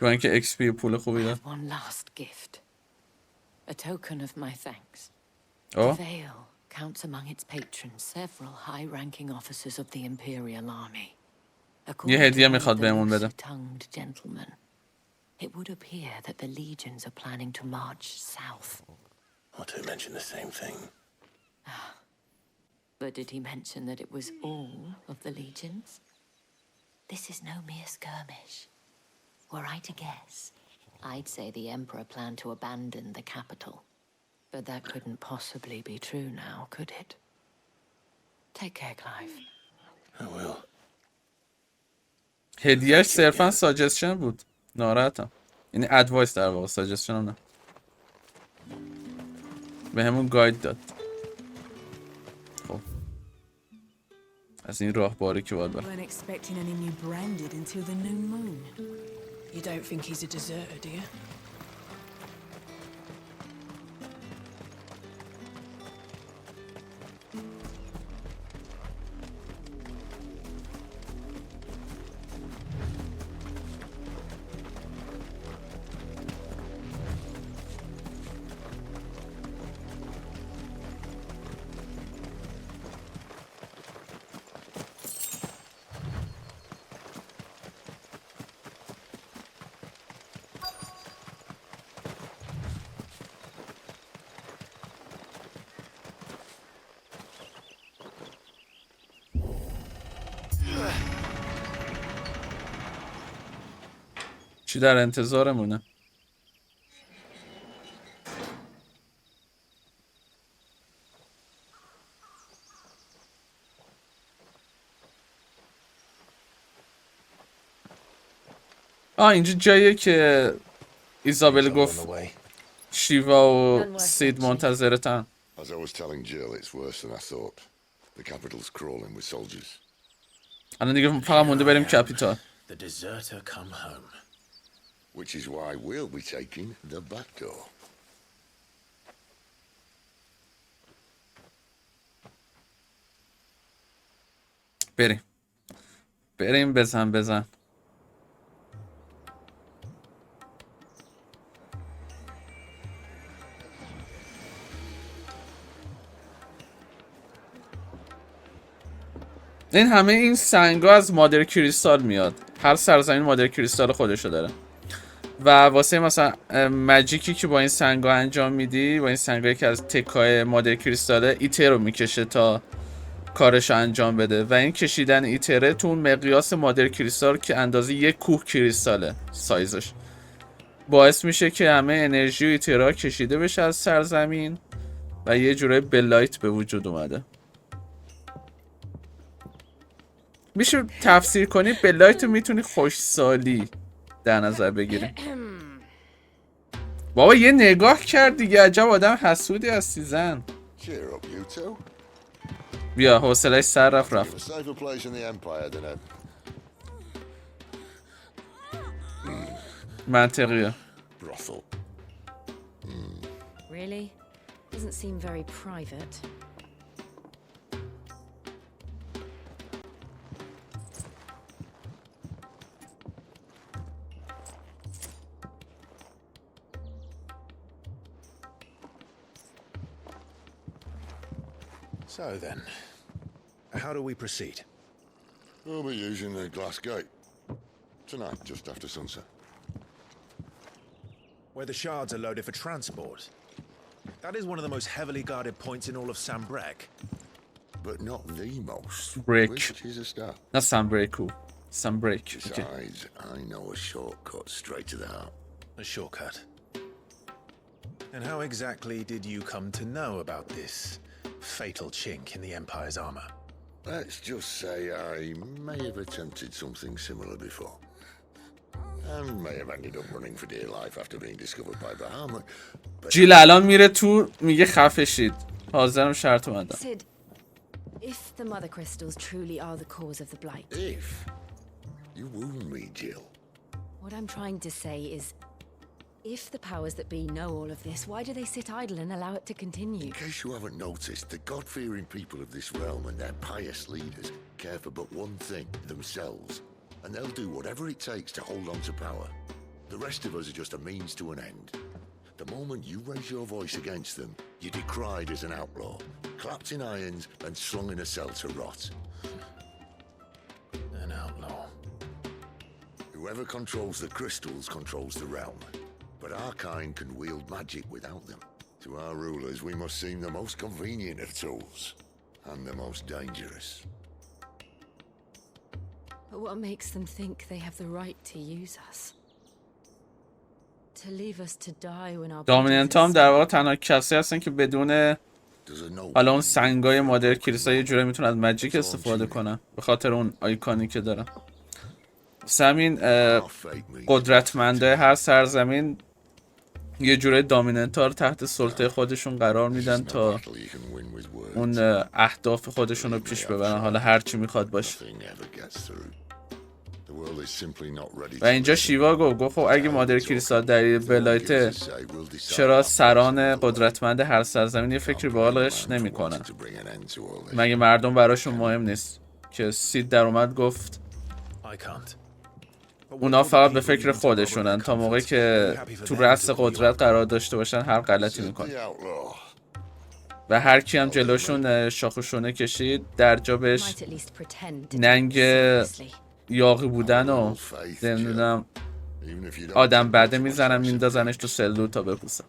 با اینکه ایکس پی پول خوبی داد. One last gift. A token of my thanks. Oh? The Vale counts among its patrons several high-ranking officers of the Imperial Army. یه هدیه میخواد بهمون بده. Tongued gentlemen. It would appear that the legions are planning to march south. Otto mentioned the same thing. But did he mention that it was all of the legions? This is no mere skirmish. Were I to guess, I'd say the Emperor planned to abandon the capital. But that couldn't possibly be true now, could it? Take care, Clive. I will. هدیهش صرفا ساجستشن بود. ناراحتم. یعنی ادوایس در واقع، ساجستشن هم نه. به همون گاید داد. خب از این راهباری که باید برم. Weren't expecting any new branded until the new moon. You don't think he's a deserter, do you? چی در انتظارمونه؟ اینجا جاییه که ایزابل گفت شیوا و سید منتظرتن. As I was telling Jill, it's worse than I thought. The capital's crawling with soldiers. الان دیگه فقط مونده بریم کپیتال. The deserter come home. Which is why we'll be taking the back door. بریم بزن. این سنگا از مادر کریستال میاد. هر سرزمین مادر کریستال خودشو داره. و واسه مثلا ماجیکی که با این سنگا انجام میدی، با این سنگایی که از تکای مادر کریستاله، ایتر رو میکشه تا کارش انجام بده و این کشیدن ایتره تو اون مقیاس مادر کریستال که اندازه یک کوه کریستاله سایزش، باعث میشه که همه انرژی و ایترها کشیده بشه از سرزمین و یه جورای بلایت به وجود اومده. میشه تفسیر کنی بلایت رو میتونی خوشسالی در نظر بگیری. بابا یه نگاه کرد دیگه، عجب آدم حسودی هستی زن. بیا حوصله‌اش سر رفت. منطقیه. Really? Doesn't seem very private. So then, how do we proceed? We'll be using the glass gate. Tonight, just after sunset. Where the shards are loaded for transport. That is one of the most heavily guarded points in all of Sambrek. But not the most. Break. Which is a start. Not Sambreku. Sambrek. Besides, I know a shortcut straight to the heart. A shortcut? And how exactly did you come to know about this fatal chink in the Empire's armor? Let's just say I may have attempted something similar before. And may have ended up running for dear life after being discovered by Bahamut. جیل الان میره تو میگه خفه شید. حاضرم شرط اومدم. Sid, if the mother crystals truly are the cause of the blight. If? You wound me, Jill. What I'm trying to say is, if the powers that be know all of this, why do they sit idle and allow it to continue? In case you haven't noticed, the God-fearing people of this realm and their pious leaders care for but one thing, themselves. And they'll do whatever it takes to hold on to power. The rest of us are just a means to an end. The moment you raise your voice against them, you're decried as an outlaw, clapped in irons and slung in a cell to rot. An outlaw. Whoever controls the crystals controls the realm. But our kind can wield magic without them. To our rulers, we must seem the most convenient of tools, and the most dangerous. But what makes them think they have the right to use us? To leave us to die when our دامیننت هم در واقع تنها کسی هستن که بدون حالا اون سنگای مادر کریستال یه جوری میتونن از ماجیک استفاده کنن به خاطر اون آیکانی که دارن. همین قدرتمندای هر سرزمین یه جوره دامیننت ها رو تحت سلطه خودشون قرار میدن تا اون اهداف خودشون رو پیش ببرن، حالا هر چی میخواد باشه. و اینجا شیوا گفت خب اگه مادر کریستال در بلایت، چرا سران قدرتمند هر سرزمینی فکری به حالش نمیکنن؟ مگه مردم براشون مهم نیست؟ که سید در اومد گفت اونا فقط به فکر خودشونن، تا موقعی که تو رأس قدرت قرار داشته باشن هر غلطی میکنن. و هر کی هم جلوشون شاخوشونه کشید، در جا بهش ننگ یاغی بودن و نمیدونم آدم بده میزنن، میندازنش تو سلول تا بپوسن.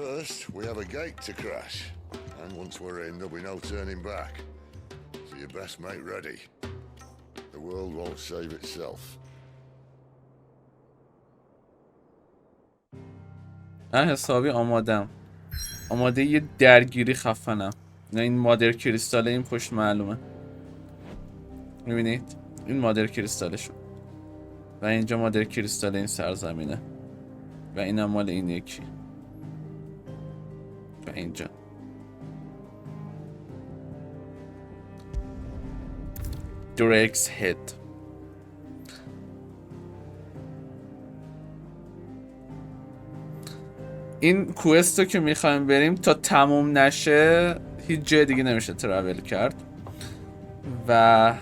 First, we have a gate to crash, and once we're in, there'll be no turning back. So you best make ready. The world won't save itself. من حسابی آمادم، آماده یه درگیری خفنم. نه این مادر کریستال این پشت معلومه، میبینید این مادر کریستالشون و اینجا مادر کریستال این سرزمینه و این هم مال این یکی و اینجا. دریکس هید. این کوئستو که میخوایم بریم تا تموم نشه هیچ جای دیگه نمیشه ترافل کرد و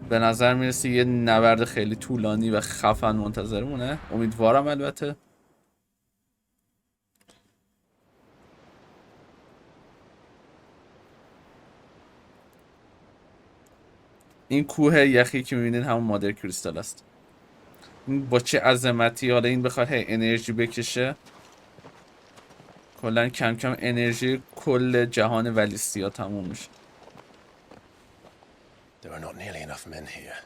به نظر میرسه یه نبرد خیلی طولانی و خفن منتظرمونه. امیدوارم البته. این کوه یخی که میبینید همون مادر کریستال است. این با چه عظمتی، حالا این بخواد هی انرژی بکشه، کلا کم کم انرژی کل جهان ولیسیا تموم میشه. There are not nearly enough men here.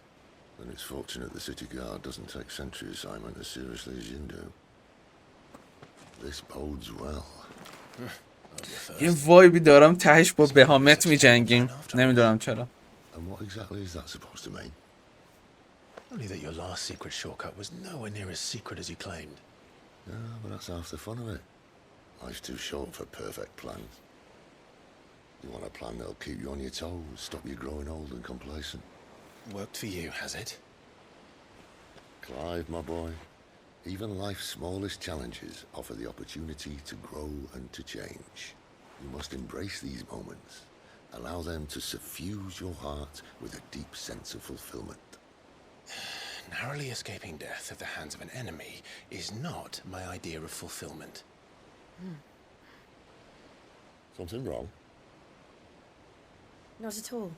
Then it's fortunate the city guard doesn't take sentry assignment as seriously as you do. This bodes well. یه وایبی دارم تهش با بهامت میجنگیم، نمیدونم چرا. And what exactly is that supposed to mean? Only that your last secret shortcut was nowhere near as secret as you claimed. Yeah, but that's half the fun of it. Life's too short for perfect plans. You want a plan that'll keep you on your toes, stop you growing old and complacent. Worked for you, has it? Clive, my boy, even life's smallest challenges offer the opportunity to grow and to change. You must embrace these moments. Allow them to suffuse your heart with a deep sense of fulfillment. Narrowly escaping death at the hands of an enemy is not my idea of fulfillment. Something wrong? Not at all.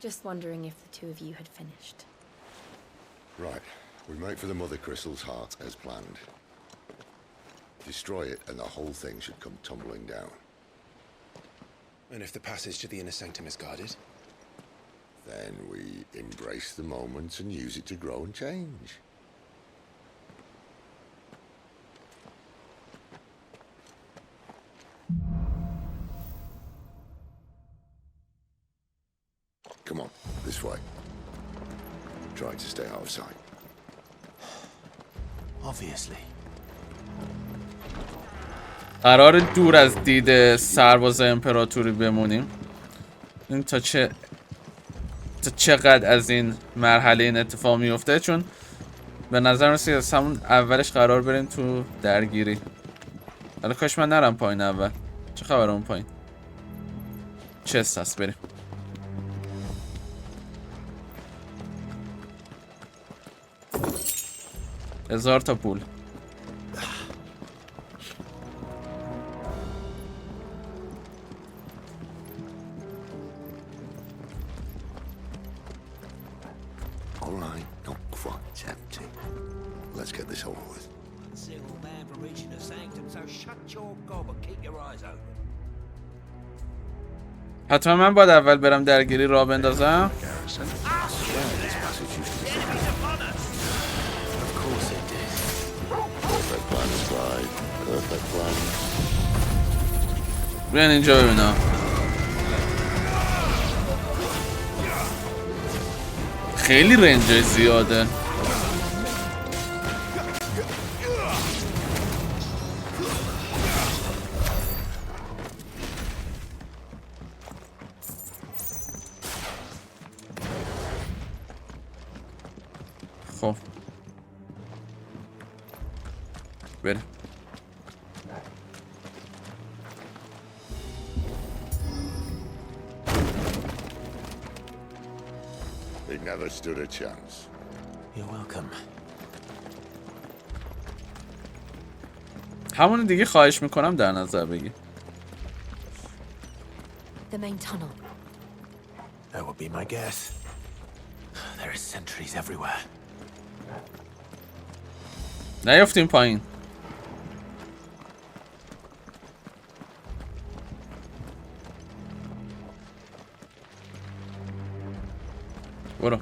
Just wondering if the two of you had finished. Right. We make for the Mother Crystal's heart as planned. Destroy it and the whole thing should come tumbling down. And if the passage to the inner sanctum is guarded? Then we embrace the moment and use it to grow and change. Come on, this way. Try to stay out of sight. Obviously. قرار دور از دید سرباز امپراتوری بمونیم. این تا چقدر از این مرحله این اتفاق میفته، چون به نظر میاد از همون اولش قرار بریم تو درگیری. حالا کاش من نرم پایین اول. چه خبر اون پایین؟ چست هست، بریم. هزار تا پول. All right, not quite tempting. Let's get this over with. Single man for reaching the sanctum, so shut your gob and keep your eyes open. حتما من باید اول برم درگیری راه بندازم. بیان اینجا ببینم. خیلی رنج زیاده. خب بره. They never stood a chance. You're welcome. همون دیگه خواهش میکنم در نظر بگی. The main tunnel. That would be my guess. There are sentries everywhere. نیافتیم پایین. برو.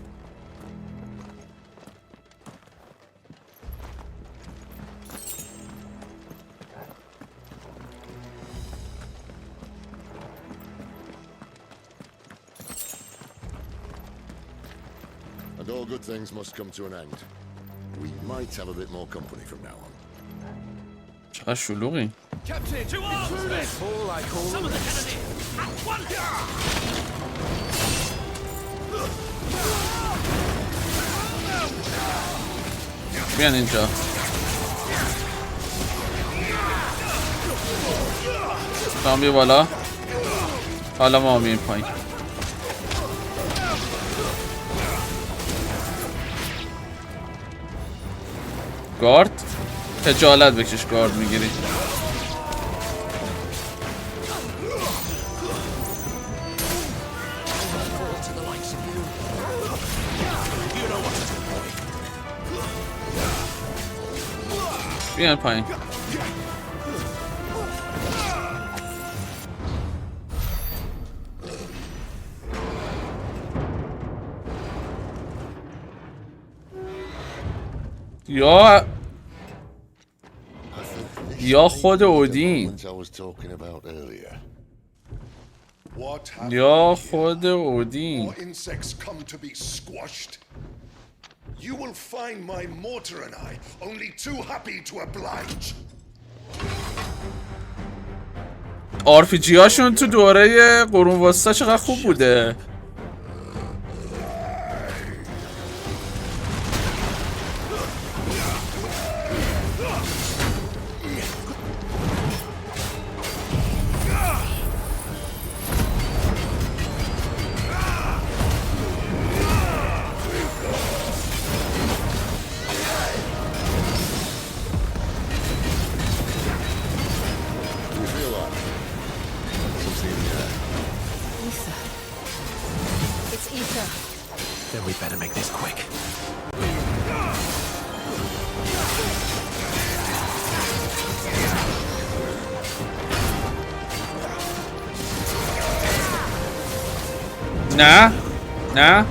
And all good things must come to an end. We might have a bit more company from now on. چقدر شلوغی. Captain, to arms! All I call Some of the cannoneer! At once! بیان اینجا. تو بیا بالا. حالا ما میریم پایین. گارد خجالت بکش گارد میگیری. بیان پایین. یا خود اودین. یا خود اودین. You will find my mortar and I only too happy to oblige. RPG هاشون تو دوره قرون وسطا چقدر خوب بوده. Then we better make this quick. نه نه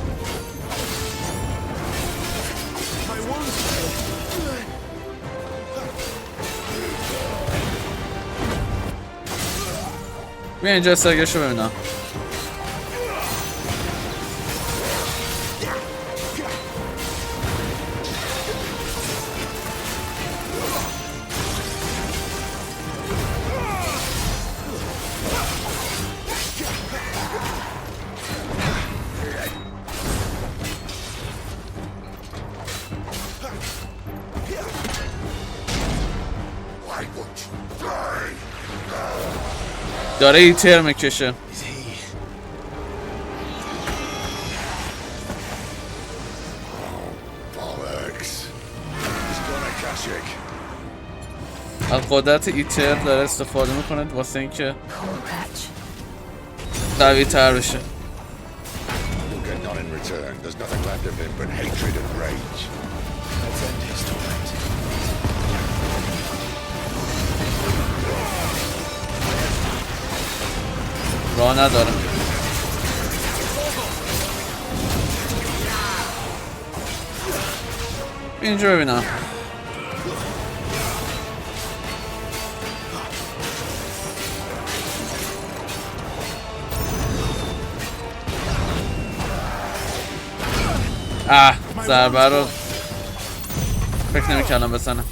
بیا اینجا سرگشو ببینم. داره ایتر میکشه. از قدرت ایتر داره استفاده میکنه واسه اینکه قوی تر بشه. راه نداره. اینجا ببینم. ضربه رو فکر نمی‌کردم بزنم.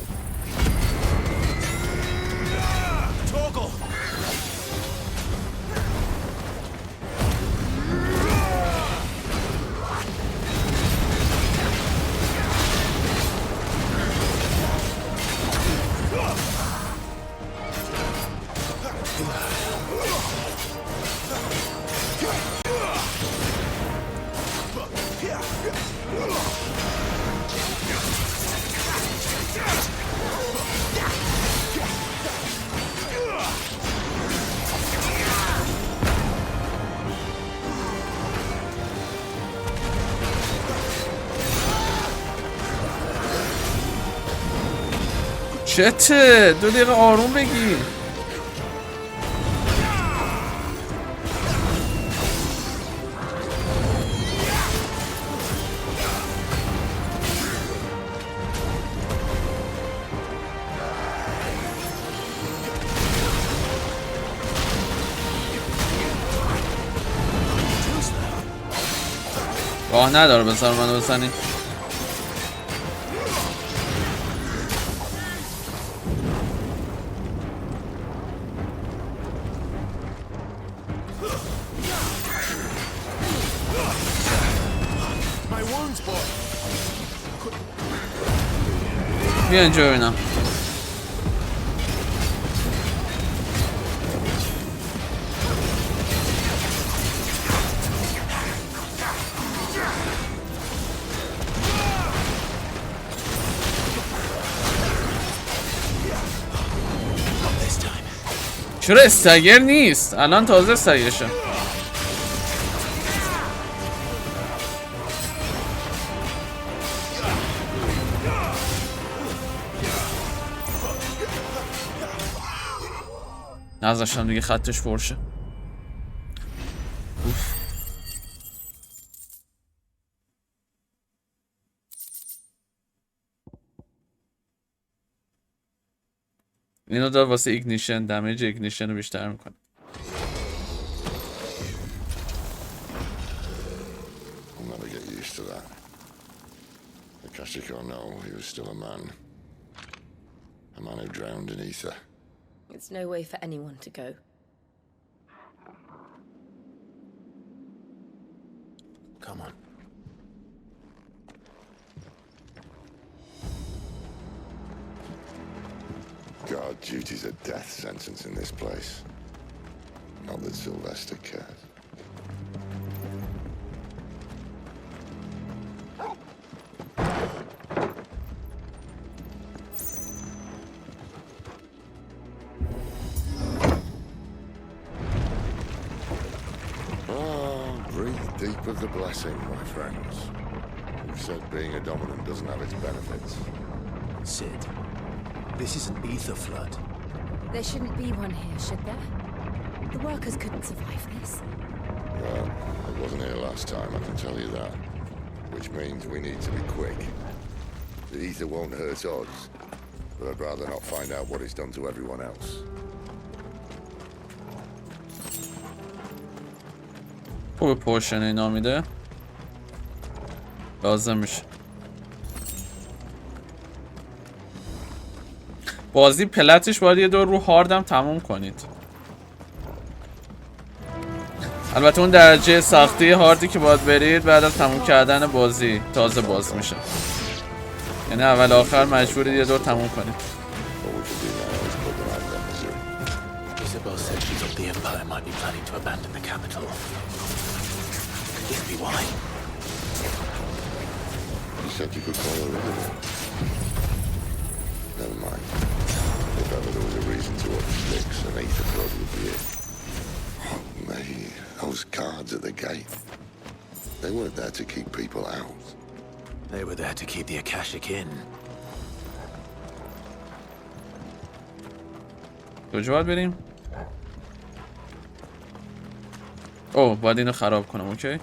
چته 2 دقیقه آروم بگی. راه نداره بذار منو بزنی. بیا اینجا ببینم. چرا استاگر نیست؟ الان تازه استاگرشه. نذاشتم دیگه خطش پرشه. اینو داد واسه ایگنیشن، دمیج ایگنیشن رو بیشتر میکنه. I'll never get used to that. Akashic or no, he was still a man. A man who drowned in ether. It's no way for anyone to go. Come on. God, duty's a death sentence in this place. Not that Sylvester cares. Breathe deep of the blessing, my friends. Who said being a dominant doesn't have its benefits? Sid, this is an ether flood. There shouldn't be one here, should there? The workers couldn't survive this. Well, it wasn't here last time, I can tell you that. Which means we need to be quick. The ether won't hurt us, but I'd rather not find out what it's done to everyone else. خوب پوشن اینا میده لازم میشه. بازی پلتش باید یه دور رو هاردم تموم کنید. البته اون درجه سختی هاردی که باید برید بعد از تموم کردن بازی تازه باز میشه. یعنی اول آخر مجبورید یه دور تموم کنید. Isabel said she thought the Empire might be planning to abandon the capital. Could this be why? You said you could call her Isabel. Never mind. If ever there was a reason to up sticks, an ether flood would be it. Oh, me. Those guards at the gate. They weren't there to keep people out. They were there to keep the Akashic in. کجا باید بریم؟ اوه باید اینو خراب کنم. اوکی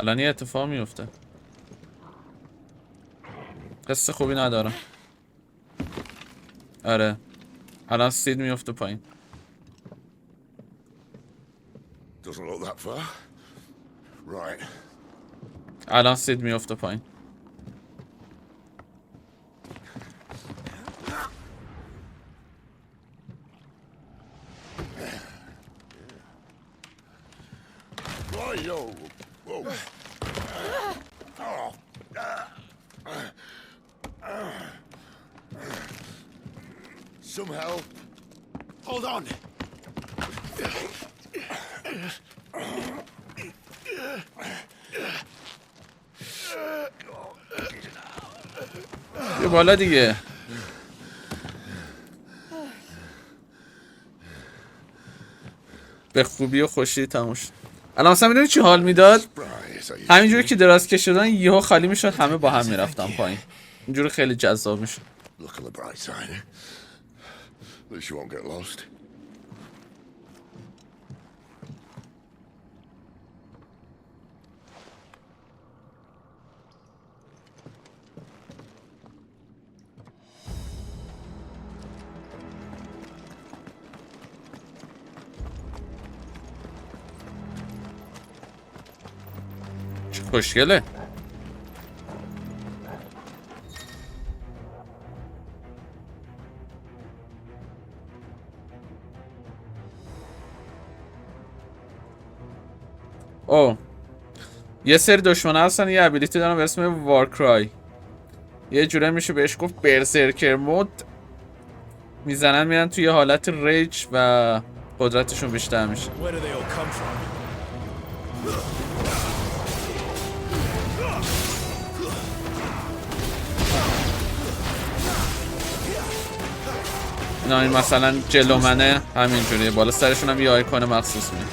الان یه اتفاق میفته. قصه خوبی ندارم. آره الان سید میفته پایین. Doesn't look that far. Right. الان سید میفته پایین. Yo. Whoa. Some help. Hold on. یه بالا دیگه. به خوبی و خوشی تموم شد. الان مثلا میدونی چی حال میداد؟ همینجوری که دراز کشیدن یهو خالی میشد، همه با هم میرفتن پایین. اینجوری خیلی جذاب میشد. چه خوشگله. او یه سری دشمن هستن یه ابیلیتی دارن به اسم وارکرای. یه جوره میشه بهش گفت برسرکر مود. میزنن میرن توی حالت ریج و قدرتشون بیشتر میشه. اینا این مثلا جلو منه همینجوریه، بالا سرشون هم یه آیکون مخصوص میاد.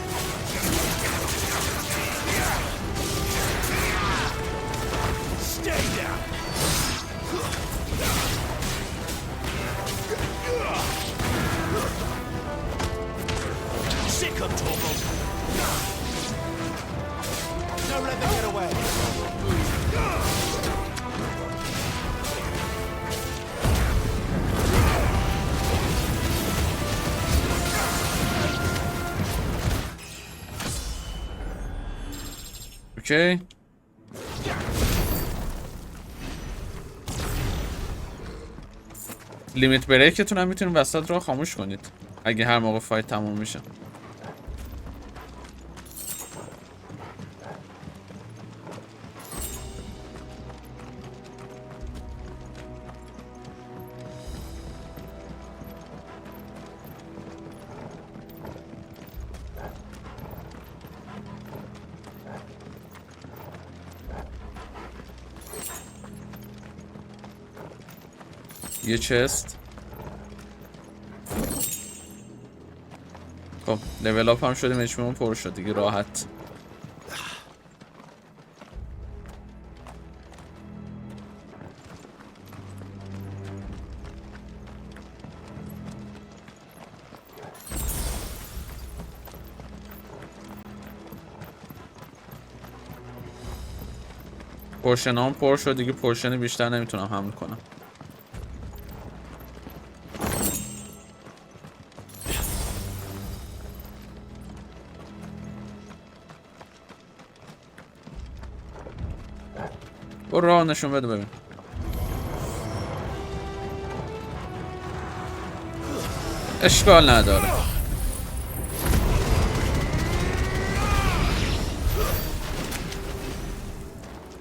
اوکی. لیمیت بریکتون هم میتونید وسط رو خاموش کنید اگه هر موقع فایت تموم میشه. یه چست. خب لول اپ هم شدیم، اچپیمون پر شد دیگه راحت. پورشن هم پر شد دیگه، پورشن بیشتر نمیتونم حمل کنم. برو راه نشون بده ببین. اشکال نداره.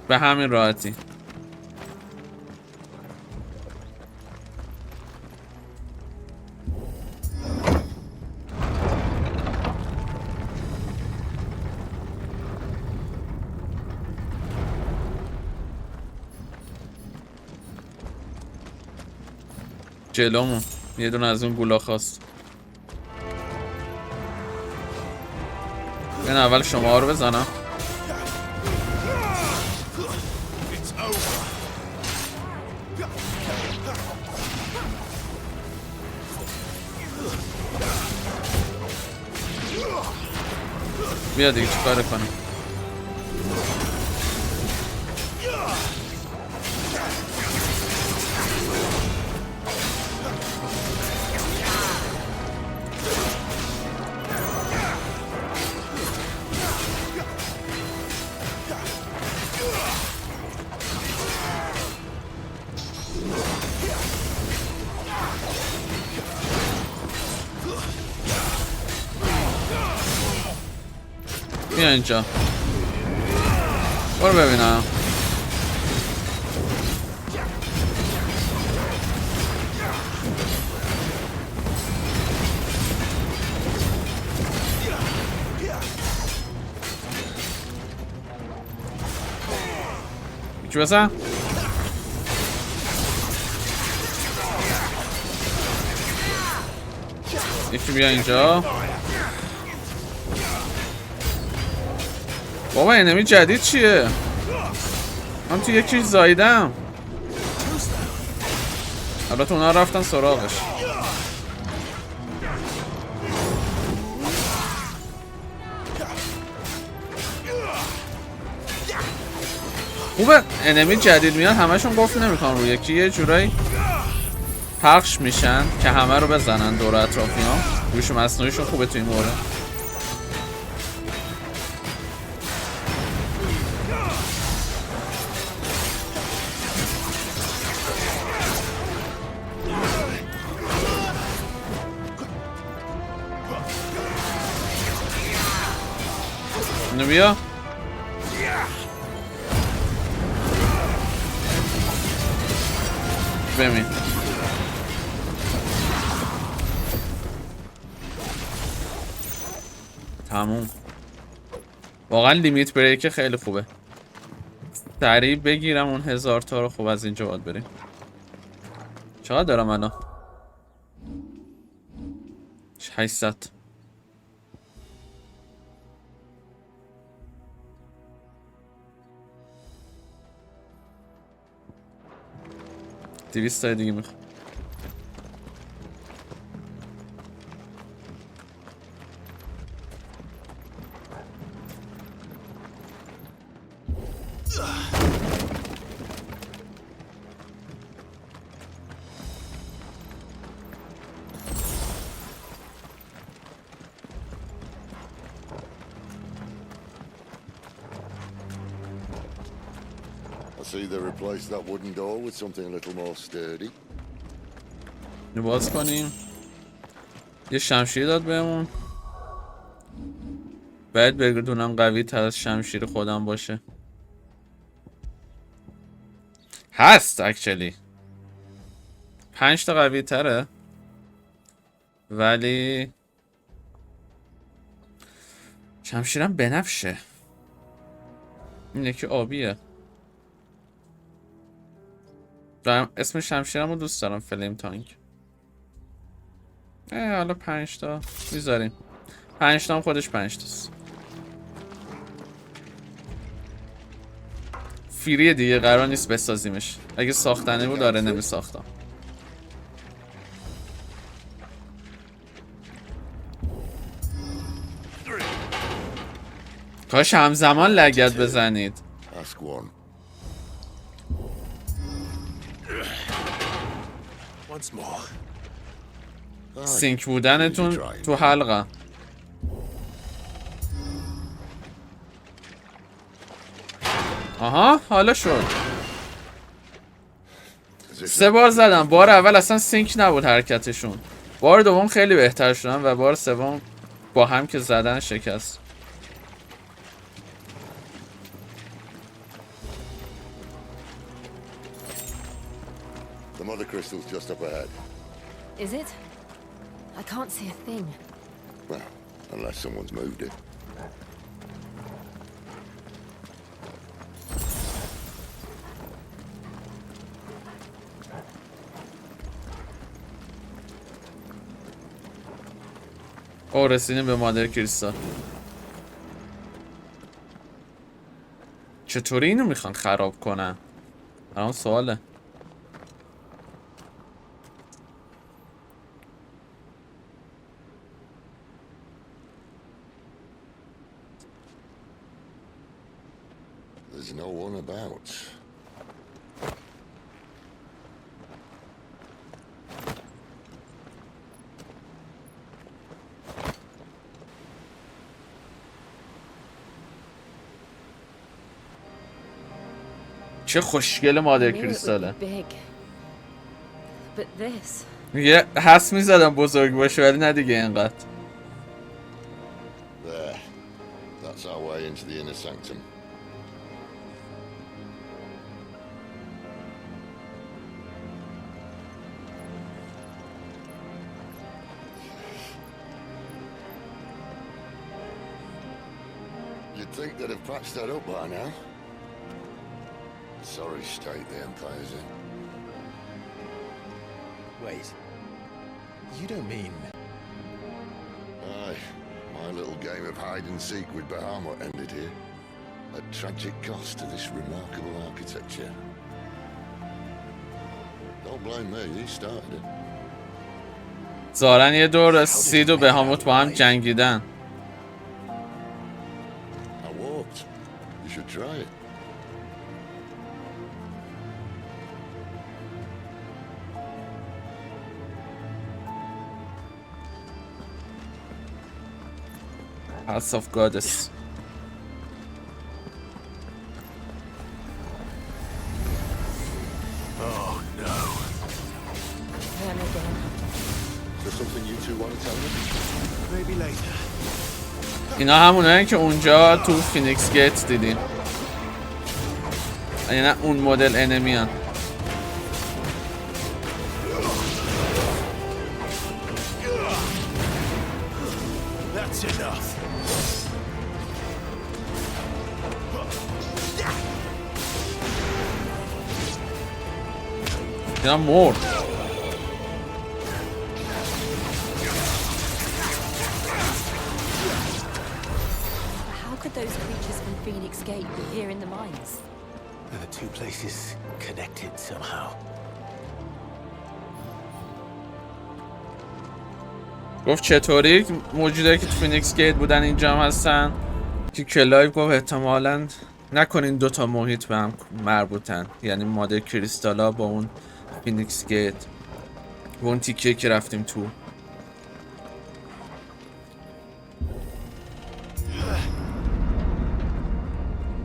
به همین راحتی. جلومون یه دونه از اون گولا خواست. من اول شما ها رو بزنم. بیا دیگه چیکار کنم. بیا اینجا. برو ببینم. یکی بزن. یکی بیا اینجا. بابا انمی جدید چیه؟ من تو یکی زایدم. البته اونا رفتن سراغش. خوبه انمی جدید میاد همشون قفل نمیکنن روی یکی، یه جورایی پخش میشن که همه رو بزنن دور اطرافیان. روش مصنوعیشون خوبه تو این مورد. اینو بیا. ببین تموم. واقعا لیمیت بریک خیلی خوبه. سریع بگیرم اون 1000 تا رو. خوب از اینجا باید بریم. چقدر دارم الان؟ 800. دیویست تای دیگه میخوام. See they replaced that wooden door with something a little more sturdy. باز کنیم. یه شمشیر داد بهمون. باید بگردونم قوی تر از شمشیر خودم باشه. هست اکچلی 5 تا قوی تره، ولی شمشیرم بنفشه. این یکی آبیه. دارم اسم شمشیرم رو دوست دارم، فلیم تانک. حالا 5 تا میذاریم. 5 تا هم خودش 5 تاست. فریه دیگه، قرار نیست بسازیمش. اگه ساختنه بود داره نمیساختم. کاش همزمان لگت بزنید. سینک بودنتون تو حلقه. آها حالا شد. 3 بار زدم. بار اول اصلا سینک نبود حرکتشون. بار دوم خیلی بهتر شدن و بار سوم با هم که زدن شکست. The mother crystal's just up ahead. Is it? I can't see a thing. Well, unless someone's moved it. رسیدیم به مادر کریستال. چطوری اینو میخوان خراب کنن؟ الان سواله. There's no one about. چه خوشگل مادر کریستاله. But this. یه حس میزدم بزرگ باشه ولی نه دیگه اینقدر. There. That's force our way into the inner sanctum. You'd think they'd have patched that up by now. Sorry state the Empire's in. Wait. You don't mean... Aye. My little game of hide-and-seek with Bahamut ended here. A tragic cost to this remarkable architecture. Don't blame me, he started it. ظاهرا یه دور سید و بهاموت با هم جنگیدن. I walked. You should try it. House of Goddess. Oh no. Them again. Is there something you two want to tell me? Maybe later. اینا همونایی که اونجا تو فینیکس گیت دیدیم. یعنی نه اون مدل انمیان. That's enough. اینا مرد. How could those creatures from Phoenix Gate be here in the mines? Are the two places connected somehow? گفت چطوری موجودایی که تو فینیکس گیت بودن اینجا هم هستن که کلایو گفت احتمالاً نکنین دوتا محیط به هم مربوطن، یعنی ماده کریستالا با اون فینیکس گیت و اون تیکیه که رفتیم تو.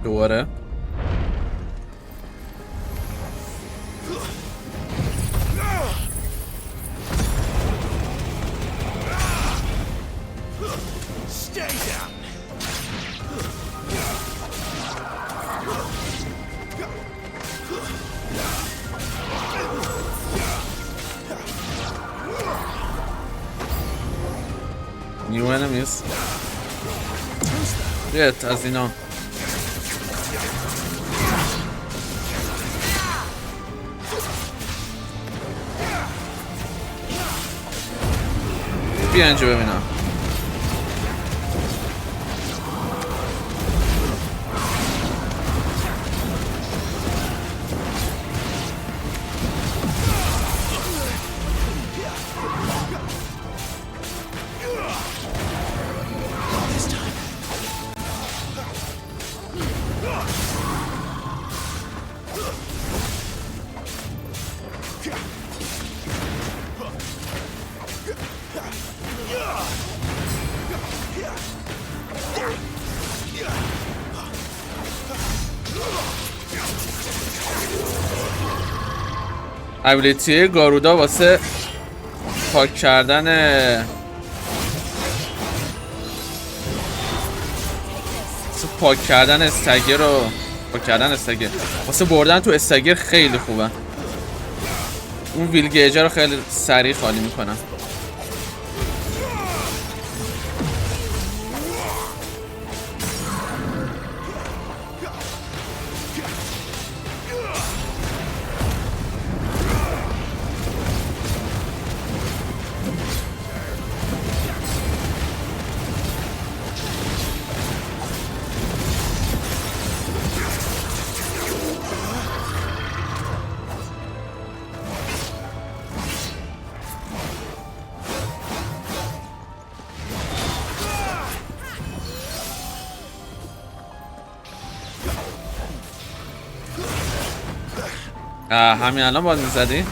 دوباره Stay down. New enemies. بیت از اینا. بیا اینجا ببینم. ابیلیتی گارودا واسه پاک کردن استگر رو پاک کردن استگر واسه بردن تو استگر خیلی خوبه. اون ویلگیجر رو خیلی سریع خالی میکنن. همین الان باید میزدی؟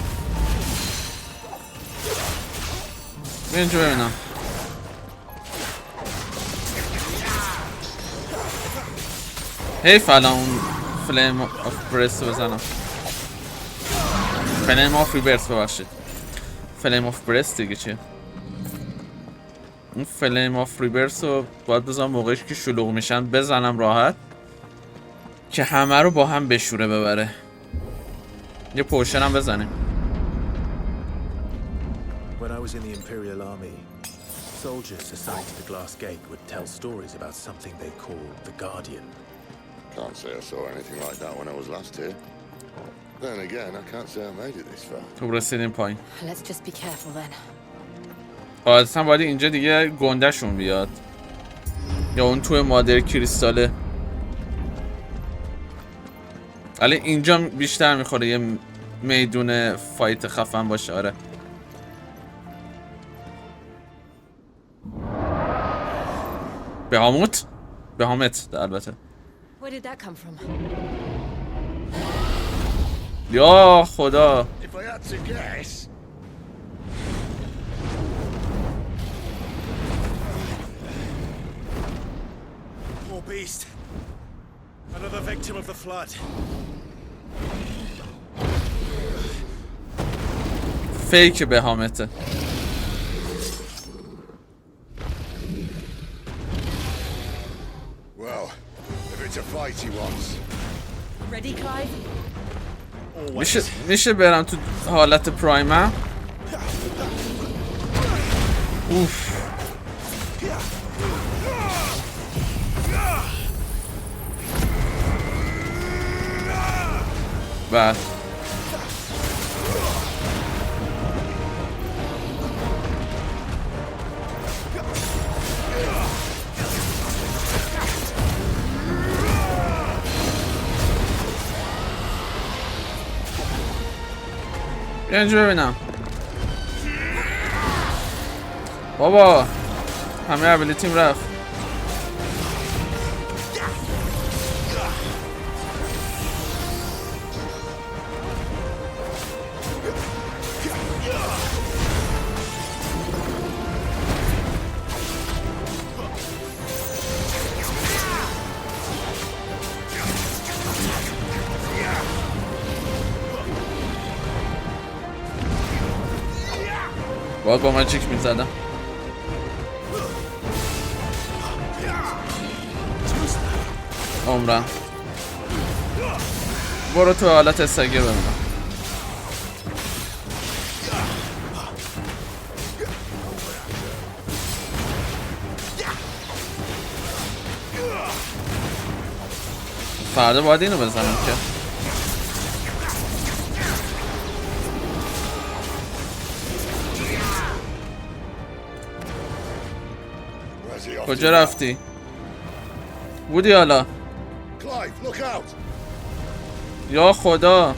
بیا اینجا ببینم. حیف الان اون فلیم آف برست بزنم. فلیم آف ریبرس ببخشید. فلیم آف برست دیگه چیه؟ اون فلیم آف ریبرس رو باید بزنم موقعش که شلوغ میشن بزنم راحت که همه رو با هم بشوره ببره. یه پوشن هم بزنیم. When I was in the Imperial Army, soldiers assigned to the Glass Gate would tell stories about something they called the Guardian. Can't say I saw anything like that when I was last here. Then again, I can't say I made it this far. تو رسیدیم پایین. Let's just be careful then. اصلا باید اینجا دیگه گندهشون بیاد یا اون توی مادر کریستاله. ولی اینجا بیشتر میخوره یه میدون فایت خفن باشه. آره بهامت البته. Where did that come from? یا خدا. If I had to guess. Poor beast. Another victim of the flood. فیک بهامته. Well, if it's a fight he wants. Ready, Clive? میشه برم تو حالت پرایمم. اوف. بعد بیا اینجا ببینم. بابا همه ابیلیتیم رفت. باید با ماجیک میزدم. عمرم برو تو حالت استگیر ببینم. فردا باید اینو بزنم که کجا رفتی؟ بودی حالا؟ یا خدا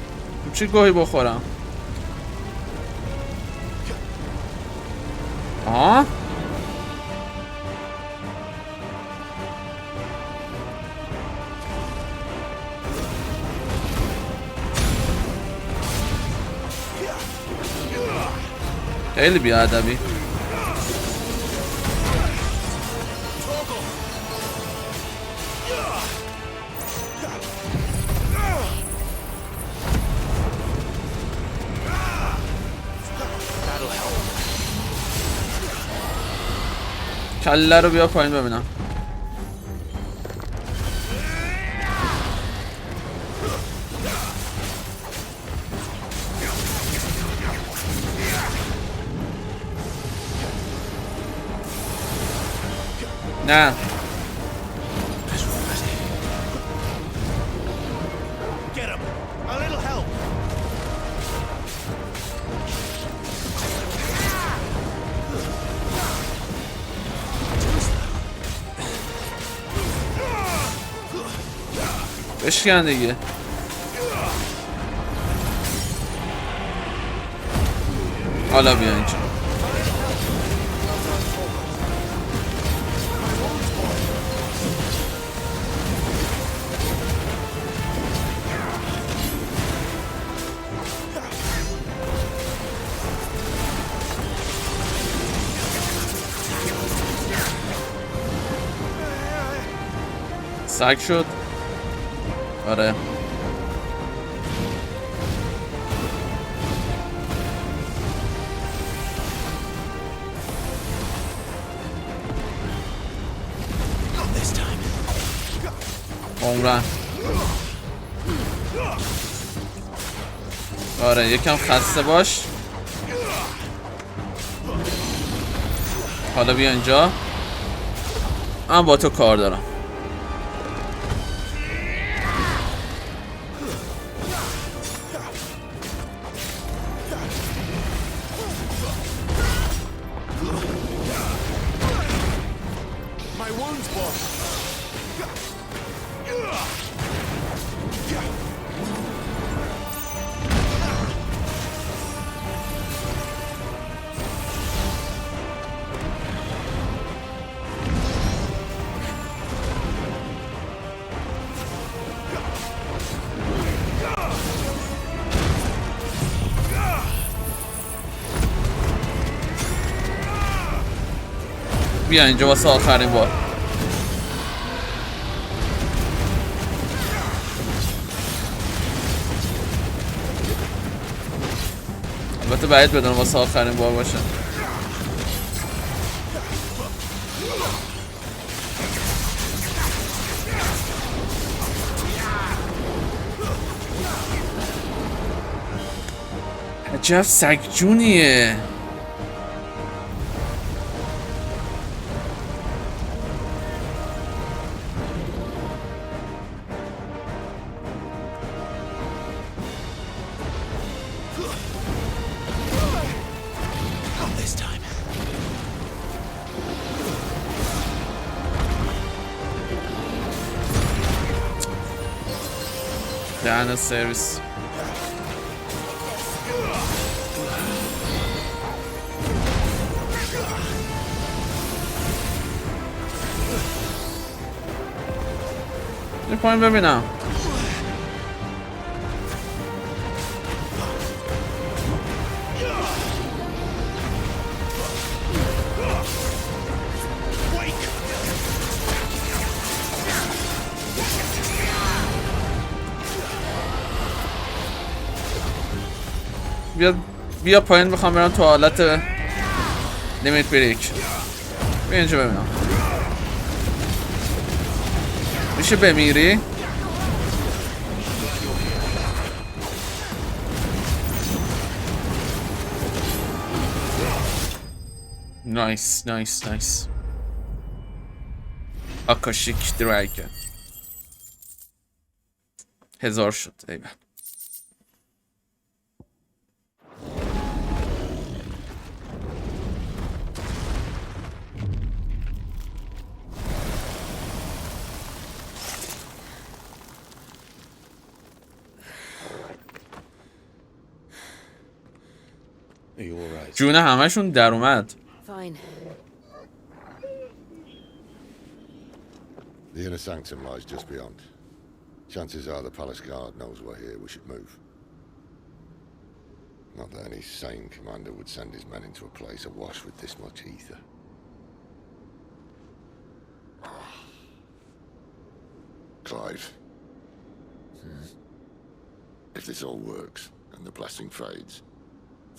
چی گوهی بخورم؟ آه؟ خیلی بیادبی. کله رو بیا پایین ببینم. نه بشکن دیگه. حالا بیا اینجا. سگ شد. آره عمرن. آره یکم خسته باش. حالا بیا اینجا، من با تو کار دارم. بیا اینجا واسه آخرین بار. البته بعید بدونم واسه آخرین بار باشه. عجب سگجونیه. دهن سرویس. یه پایین ببینم. بیا پایین، میخوام برم تو حالت لیمیت بریک. بیا اینجا ببینم میشه بمیری. نایس نایس نایس. آکاشیک دراگن 1000 شد. ایوه جون همشون در اومد. Fine. The inner sanctum lies just beyond. Chances are the palace guard knows we're here. We should move. Not that any sane commander would send his men into a place awash with this much ether. Clive. If this all works and the blessing fades,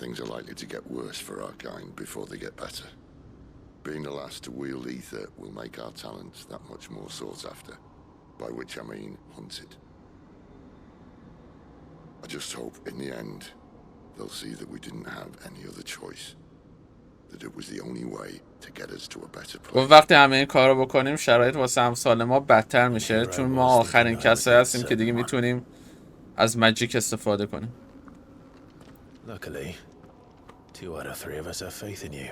things are likely to get worse for our kind before they get better. Being the last to wield ether will make our talents that much more sought after, by which I mean hunted. I just hope in the end they'll see that we didn't have any other choice, that it was the only way to get us to a better place. و وقتی همه این کارو بکنیم شرایط واسه امثال ما بدتر میشه، چون ما آخرین کسایی هستیم که دیگه میتونیم از ماجیک استفاده کنیم. Luckily, 2 out of 3 of us have faith in you.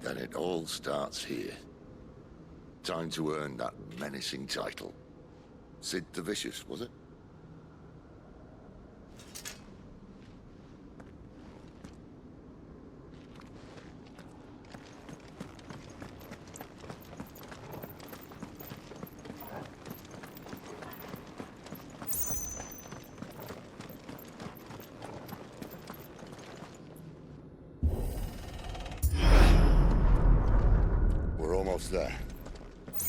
Then it all starts here. Time to earn that menacing title. Sid the Vicious, was it?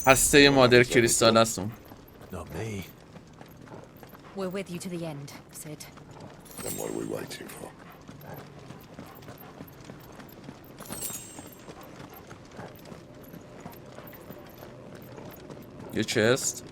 هسته مادر کریستال هستم. We're with you to the end, Sid. Then what are we waiting for? یه چست.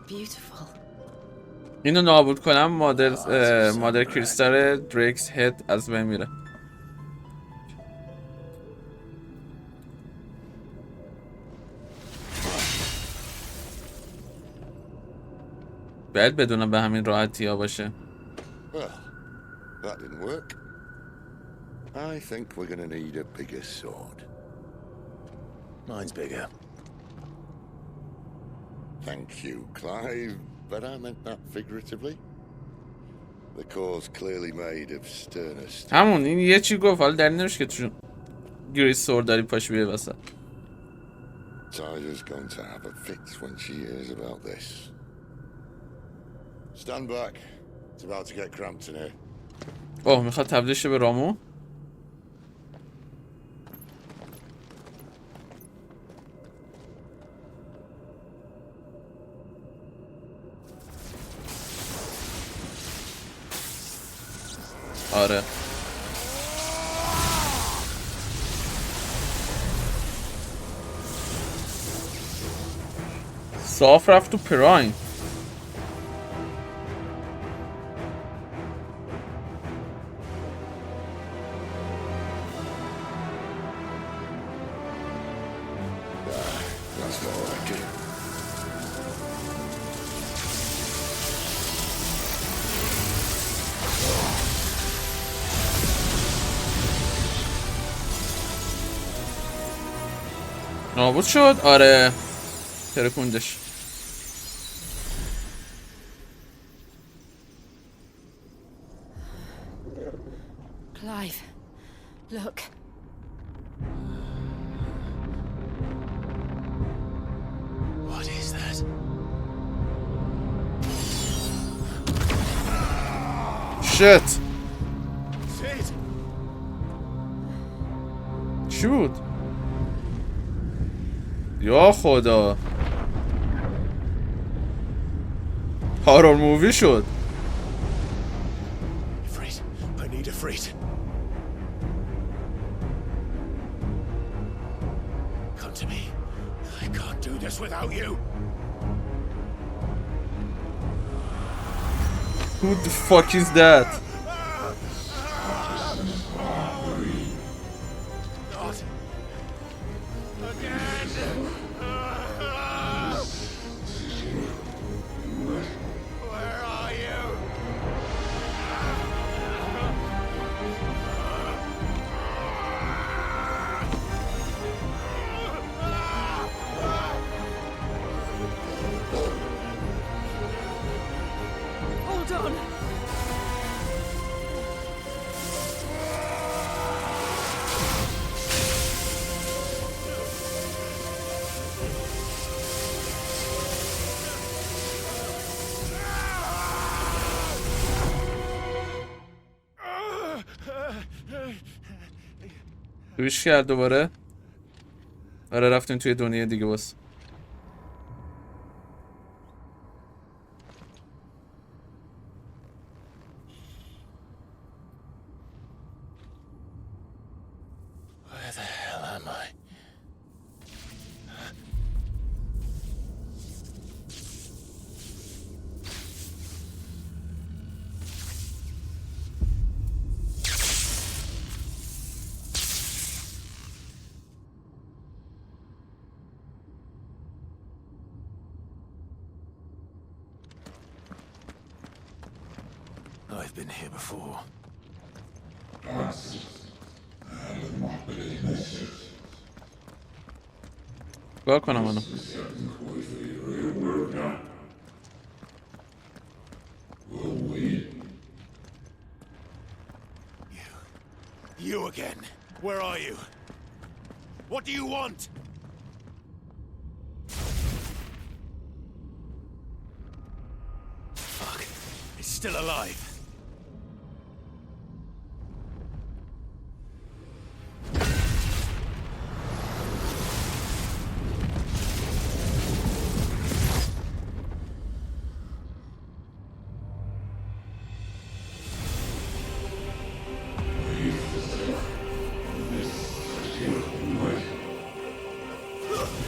Beautiful. اینو نابود کنم مادر کریستال دریکس هد از بین میره. باید بدونم به همین راحتی ها باشه. Well, that didn't work. I think we're gonna need a bigger sword. Mine's bigger. Thank you, Clive, but I meant that figuratively. The core's clearly made of sterner steel. همون این یه چی گفت، حالا دلیل نمیشه که تو گریس سور داری پاش بیه وسط. Tyler's going to have a fit when she hears about this. Stand back. It's about to get cramped in here. اوه میخواد تبدیل شه به رامو. آره صاف رفت تو پرایم. That's more like it. نابود شد. آره ترکوندش. Clive, look. What is that? Shit. Sid! چی بود؟ یا خدا هارور مووی شد. Ifrit, I need Ifrit. Come to me. I can't do this without you. Who the fuck is that? Not again. Where are you? Hold on. دویش کرد دوباره. آره رفتیم توی دنیا دیگه باز. Where the hell am I? I've been here before. کار کنم منو. You again. Where are you? What do you want? He's still alive.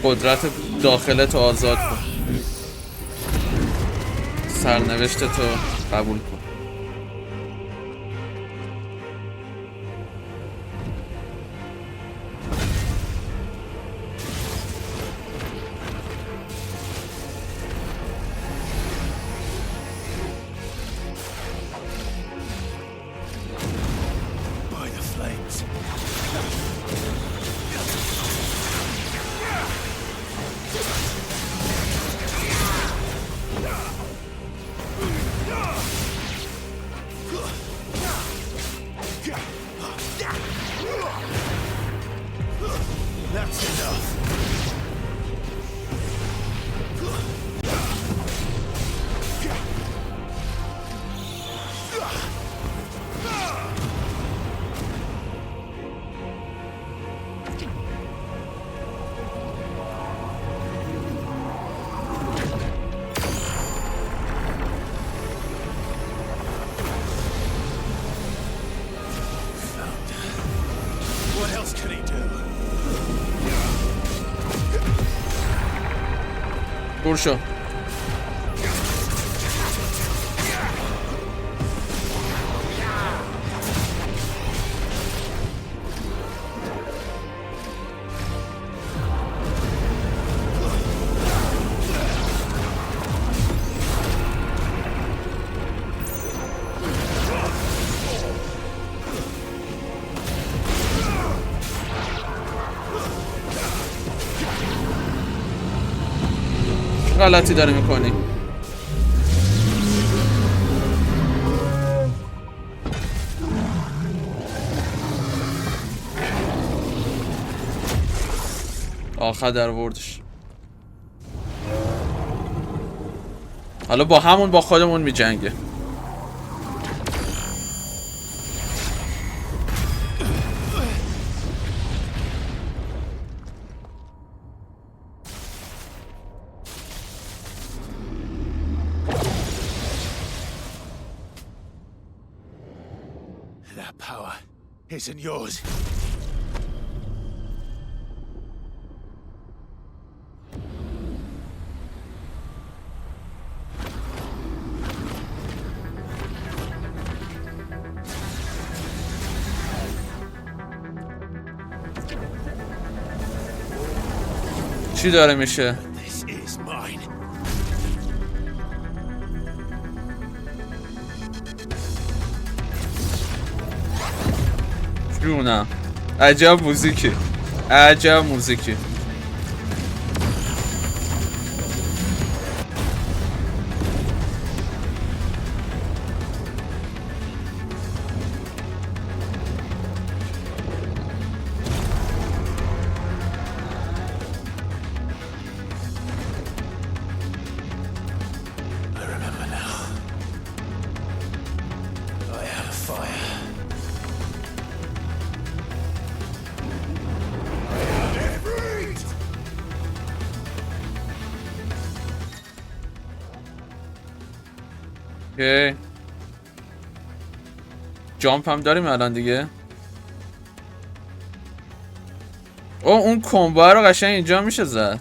قدرت داخلت رو آزاد کن. سرنوشتت رو قبول کن. شو غلطی داری میکنی. آخر در وردش. حالا با همون با خودمون میجنگه. Isn't yours. چی داره میشه؟ This is mine. جونم. عجب موزیکی. عجب موزیکی. اوکی. جامپ هم داریم الان دیگه. اون کمبو رو قشنگ اینجا میشه زد.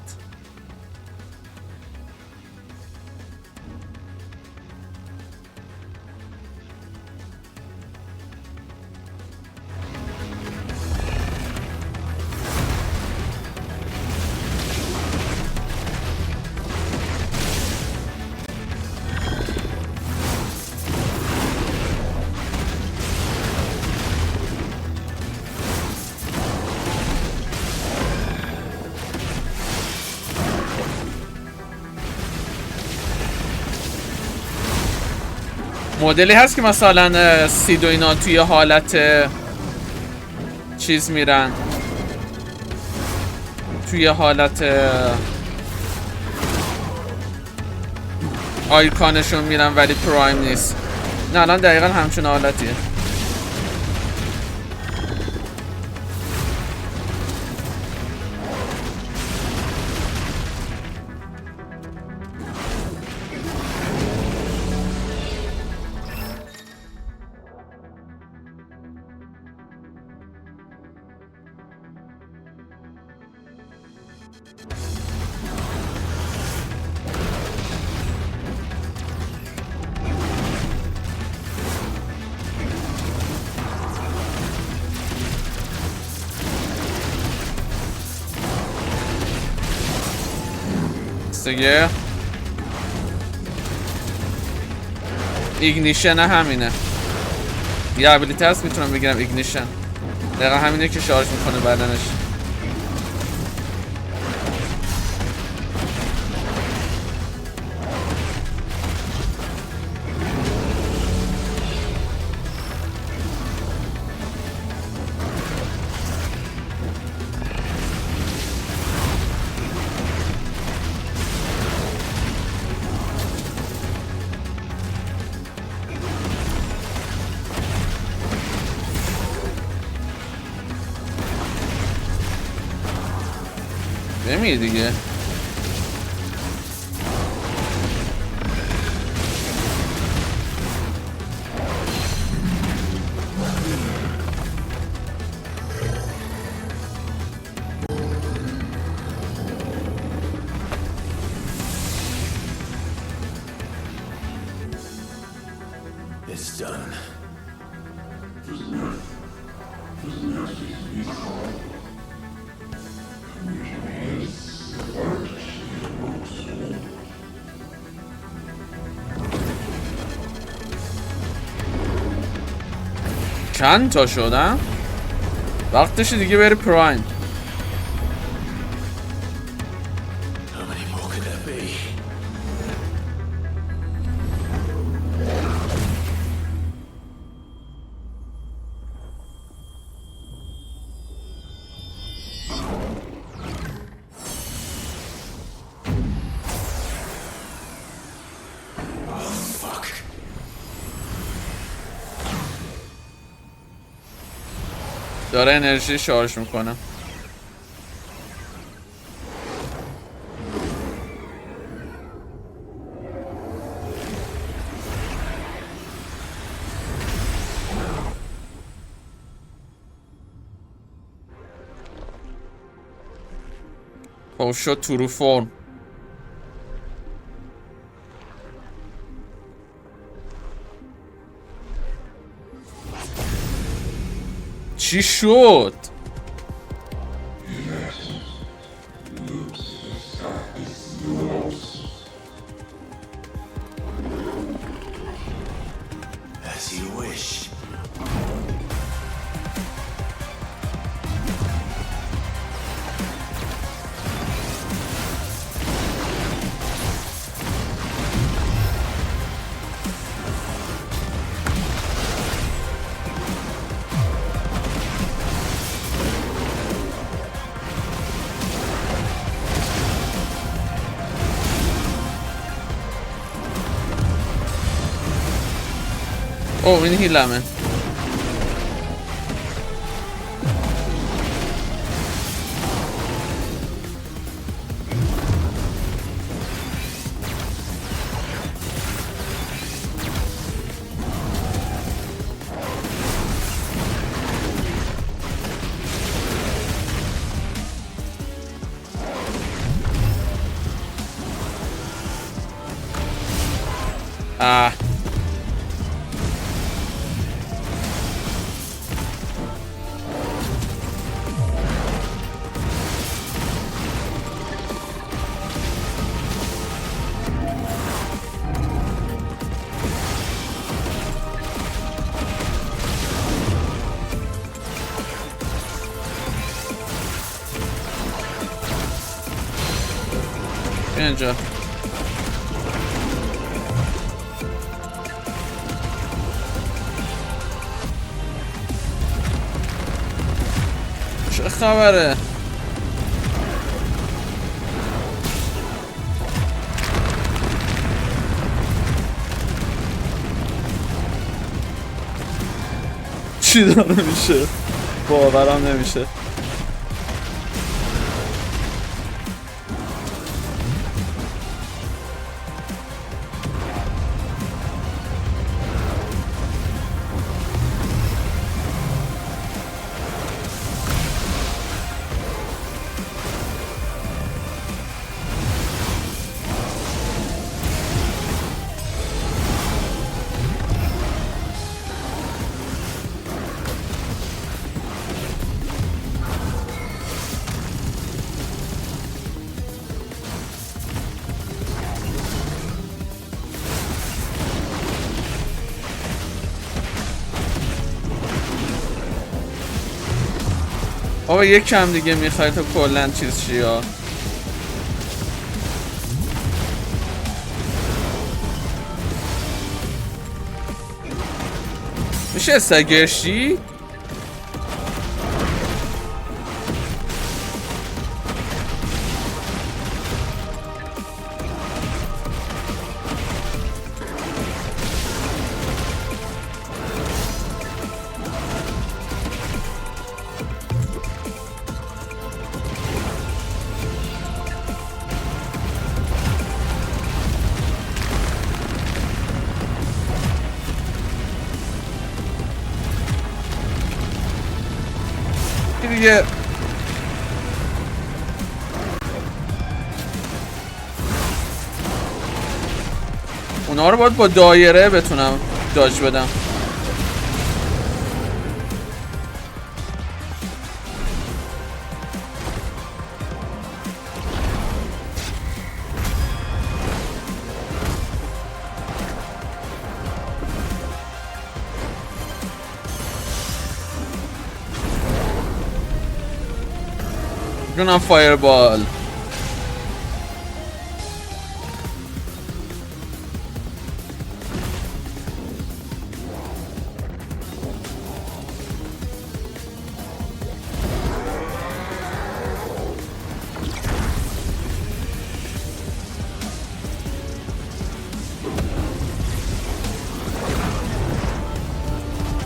مدلی هست که مثلا سید و اینا توی حالت چیز میرن، توی حالت آیکانشون میرن ولی پرایم نیست. نه الان دقیقا همچون حالتیه. دیگه ایگنیشن همینه. یه ابیلیتی هست میتونم بگیرم ایگنیشن. دقیقا همینه که شارژ میکنه بدنش. نمیه دیگه. It's done. چند تا شدم؟ وقتش دیگه بری پرایم. داره انرژی شارژ میکنه. خب شد تو رو فرم. چی شد؟ As you wish. اوه این هیلمه. اینجا چه خبره؟ چی داره میشه؟ باورم نمیشه. آقا یک کم دیگه میخوای تو کلن چیز چی ها؟ میشه استگرشی؟ دیگه اونا رو باید با دایره بتونم داج بدم. جونم فایربال.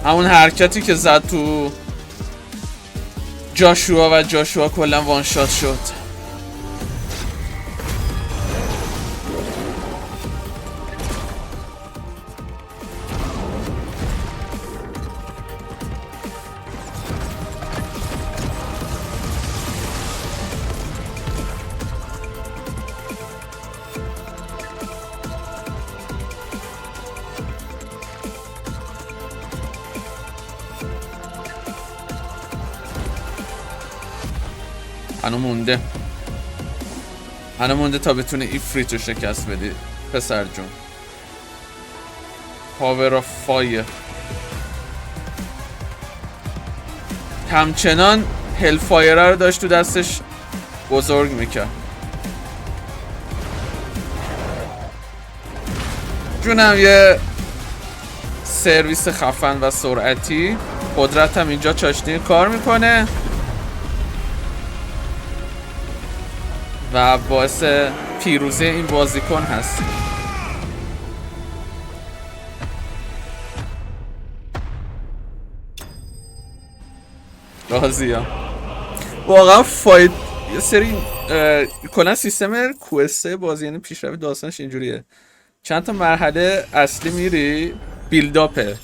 همون حرکتی که زد تو جاشوا و جاشوا کلا وان شات شد. هنو مونده تا بتونه ایفریت رو شکست بدی پسر جون. پاور آف فایر همچنان هل فایر رو داشت تو دستش بزرگ میکرد. جونم یه سرویس خفن و سرعتی. قدرت هم اینجا چاشنی کار میکنه و باعث پیروزی این بازیکن هست. راضیم واقعا فایت یه سری کلا سیستم کوسته بازی، یعنی پیشرفت داستانش اینجوریه. چند تا مرحله اصلی میری بیلداپه،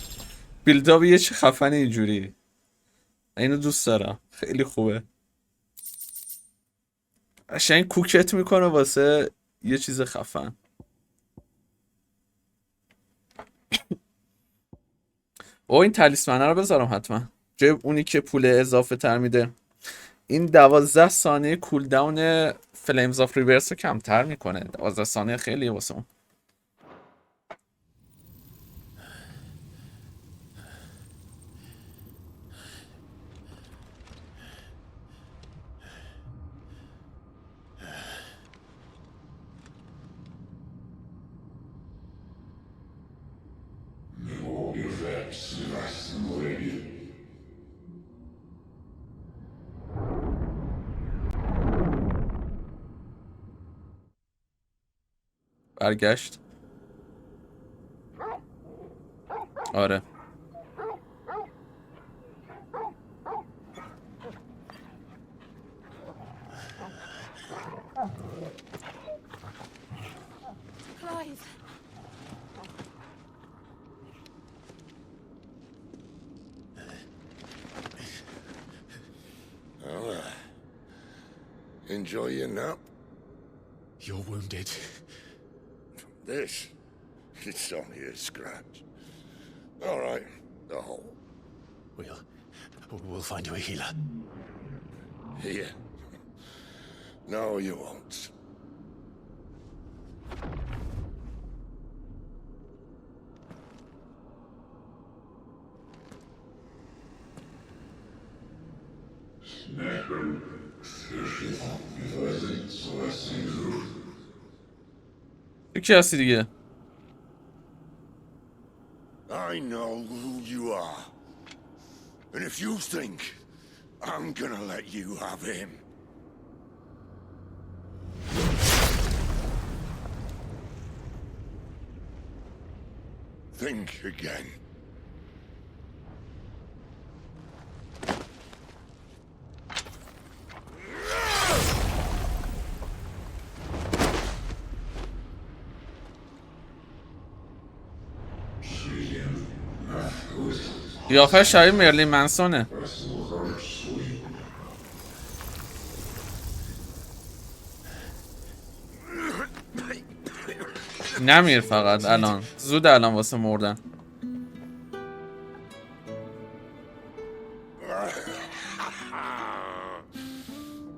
بیلداپ یه چه خفنه اینجوری. اینو دوست دارم، خیلی خوبه. قشنگ کوکت میکنه واسه یه چیز خفن. او این تلیسمنه رو بذارم حتما جای اونی که پول اضافه تر میده. این 12 ثانیه کول داون فلیمز آف ریورس رو کمتر میکنه. 12 ثانیه خیلی واسه اون. برگشت. آره enjoy your nap? You're wounded. This? It's only a scratch. All right, the hole. We'll find you a healer. Here? No, you won't. یکی هستی دیگه. I know who you are. And if you think I'm gonna let you have him. Think again. قیافه شبیه مرلین منسونه. نمیر فقط الان. زود الان واسه مردن.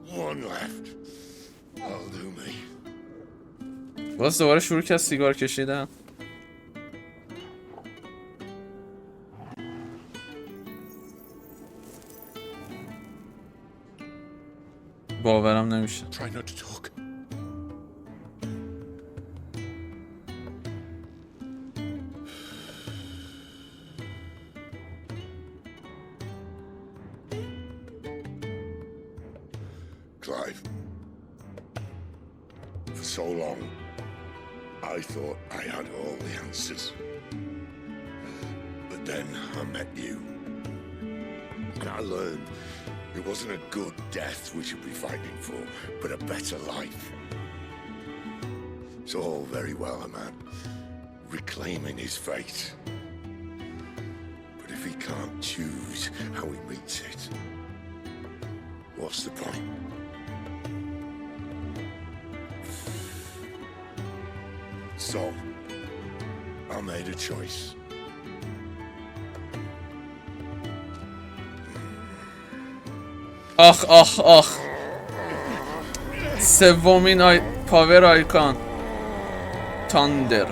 One left. I'll do me. باز دوباره شروع کرد سیگار کشیدن. باورم نمیشه. Try not to talk. Clive. For so long, I thought I had all the answers. But then I met you. And I learned it wasn't a good death we should be fighting for, but a better life. It's all very well a man reclaiming his fate. But if he can't choose how he meets it, what's the point? So, I made a choice. آخ آخ آخ. سومین پاور آیکان تاندر.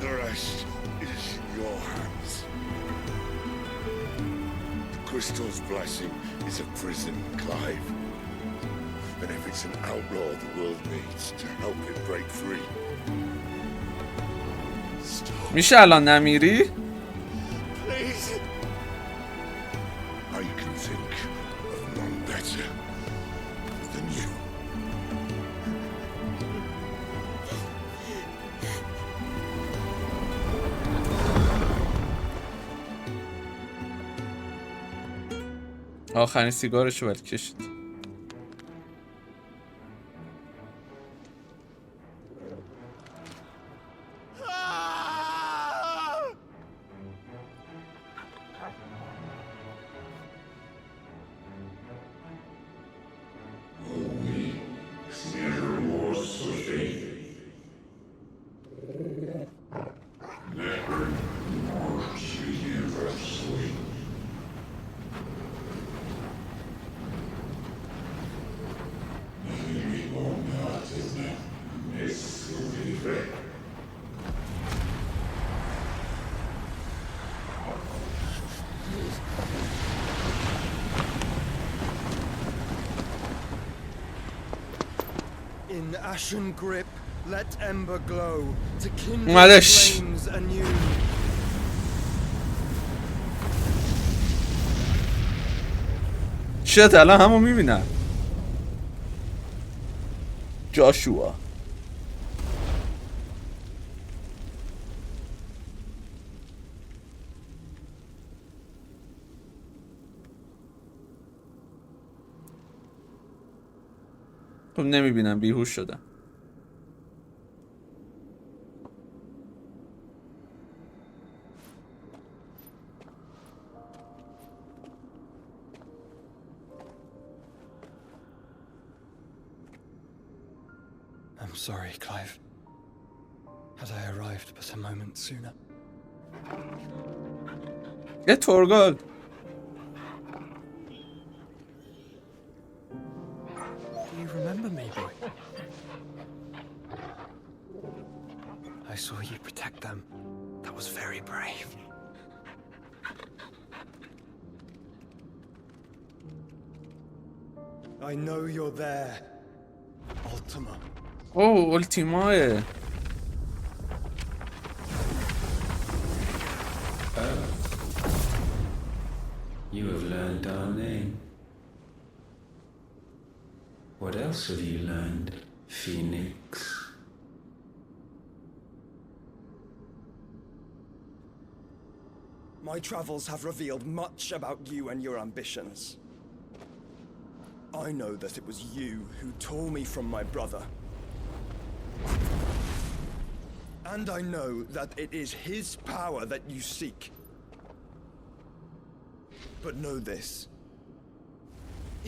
The rest is in your hands. The crystal's blessing is a prison, Clive. And if it's an outlaw the world needs to help it break free. میشه الان نمیری؟ Please. I can think of none better than you. آخرین سیگارشو ولی کشید. In ashen grip, let ember glow to kindle معلش. flames anew. شت الان همو میبینن. جاشوا. خب نمیبینم، بیهوش شدم. I'm sorry, Clive. Had I arrived but a moment sooner. یه تورگال. Do you remember me, boy? I saw you protect them. That was very brave. I know you're there, Ultima. اوه اولتیماه. You have learned our name. What else have you learned, Phoenix? My travels have revealed much about you and your ambitions. I know that it was you who tore me from my brother. And I know that it is his power that you seek. But know this.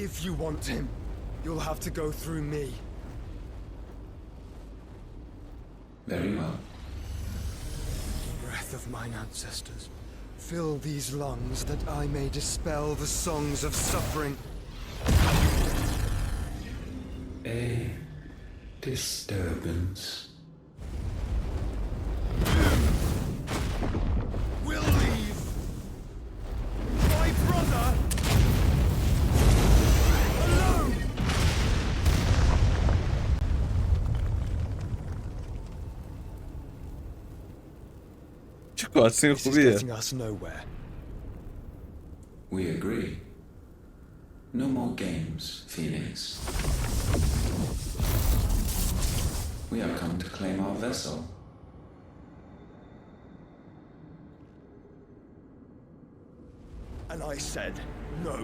If you want him, you'll have to go through me. Very well. Breath of mine ancestors, fill these lungs that I may dispel the songs of suffering. A disturbance. We'll leave. My brother alone. چه کاتسین This is خوبیه. getting us nowhere. We agree. No more games, Phoenix. We have come to claim our vessel. And I said no.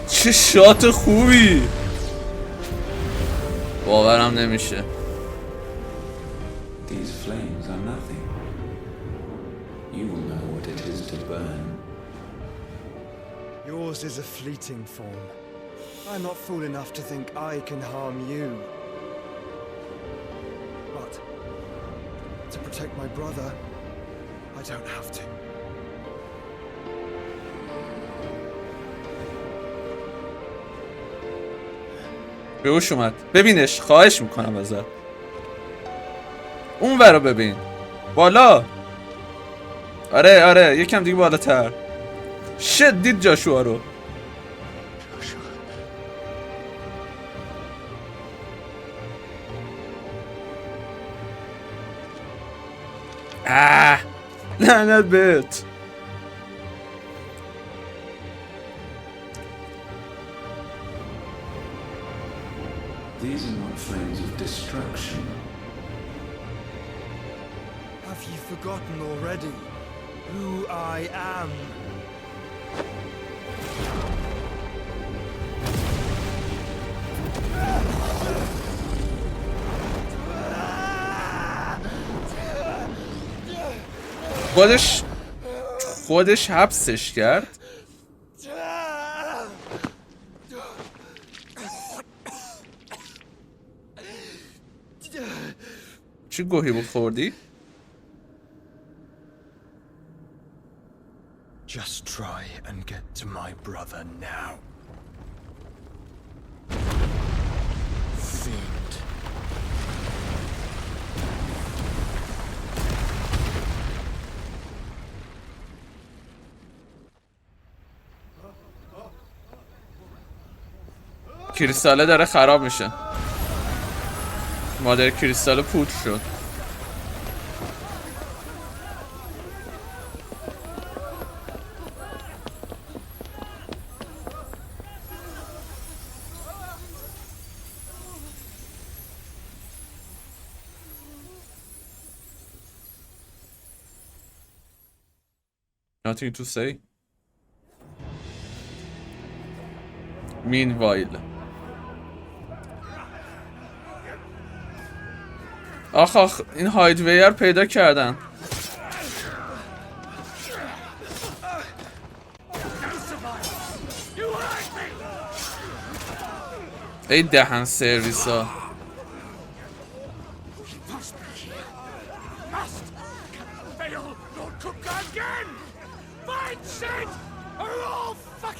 چه شات خوبی. باورم نمیشه. These flames are nothing. You will know what it is to burn. Yours is a fleeting form. I'm not fool enough to think I can harm you. But to protect my brother, I don't have to. به هوش اومد. ببینش. خواهش میکنم ازت. اون ور رو ببین. بالا. آره یکم دیگه بالاتر. شد دید جاشوا رو. لعنت بهت. These are not flames of destruction. Have you forgotten already who I am? خودش حبسش کرد. چی گوهی بود خوردی؟ Just try and get to my brother now. Fiend. کریستاله داره خراب میشه. مادر کریستال پودر شد. Nothing to say. Meanwhile. آخ این هایدویر پیدا کردن. ای دهن سرویس ها.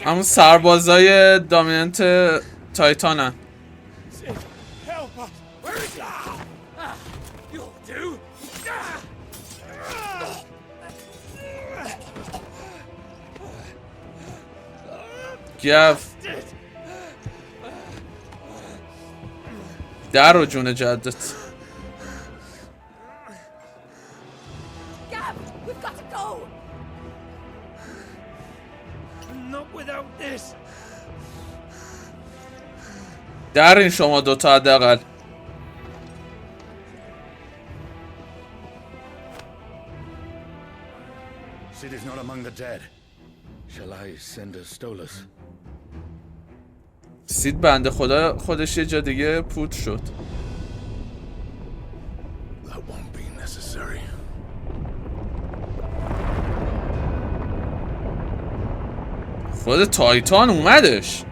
همون سربازای دامیننت تایتانن. گف در و جون جدت. در این شما دوتا حداقل. Sid is not among the dead. Shall I send a Stolas? سید بنده خدا خودش یه جا دیگه پوت شد. That won't be necessary. خود تایتان اومدش.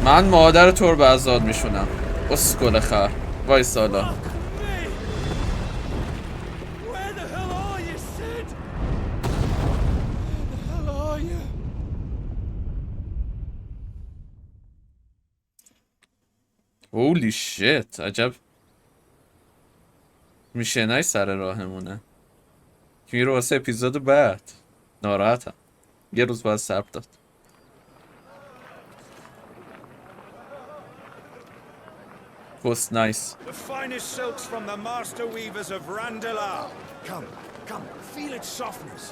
من مادر تو رو به عذاب میشونم. اسکل خر. وای سالا. هولی شیت. عجب میشنای سر راهمونه که میره واسه اپیزود بعد. ناراحتم. یه روز باید صبر داد. Post nice. The finest silks from the master weavers of Randalar. Come, feel its softness.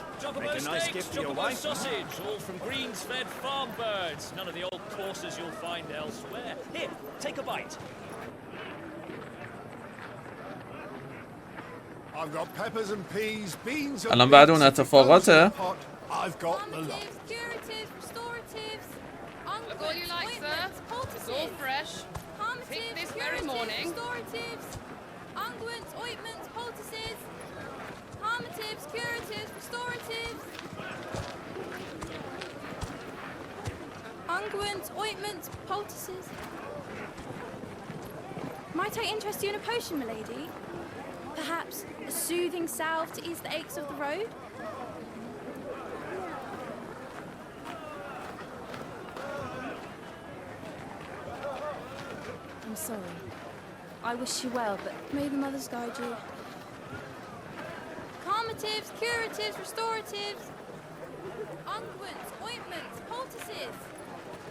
Make a nice gift for your wife. Sausage, all from greens-fed farm birds. None of the old courses you'll find elsewhere. Here, take a bite. I've got peppers and peas, beans and الان بعد اون اتفاقاته. I've got the lot. Curatives, restoratives, Look all you like, sir. It's all fresh. Picked this very morning. Restoratives, unguents, ointments, poultices, harmatives, curatives, restoratives, unguents, ointments, poultices. Might I interest you in a potion, milady? Perhaps a soothing salve to ease the aches of the road? I'm sorry. I wish you well, but may the mothers guide you. Calmatives, curatives, restoratives, unguents, ointments, poultices.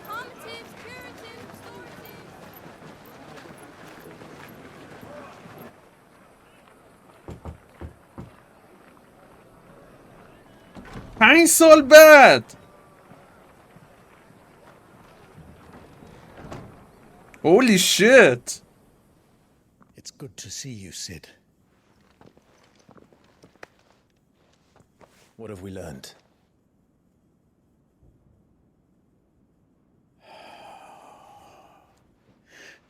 Calmatives, curatives, restoratives. پنج سال بعد. Holy shit. It's good to see you, Sid. What have we learned?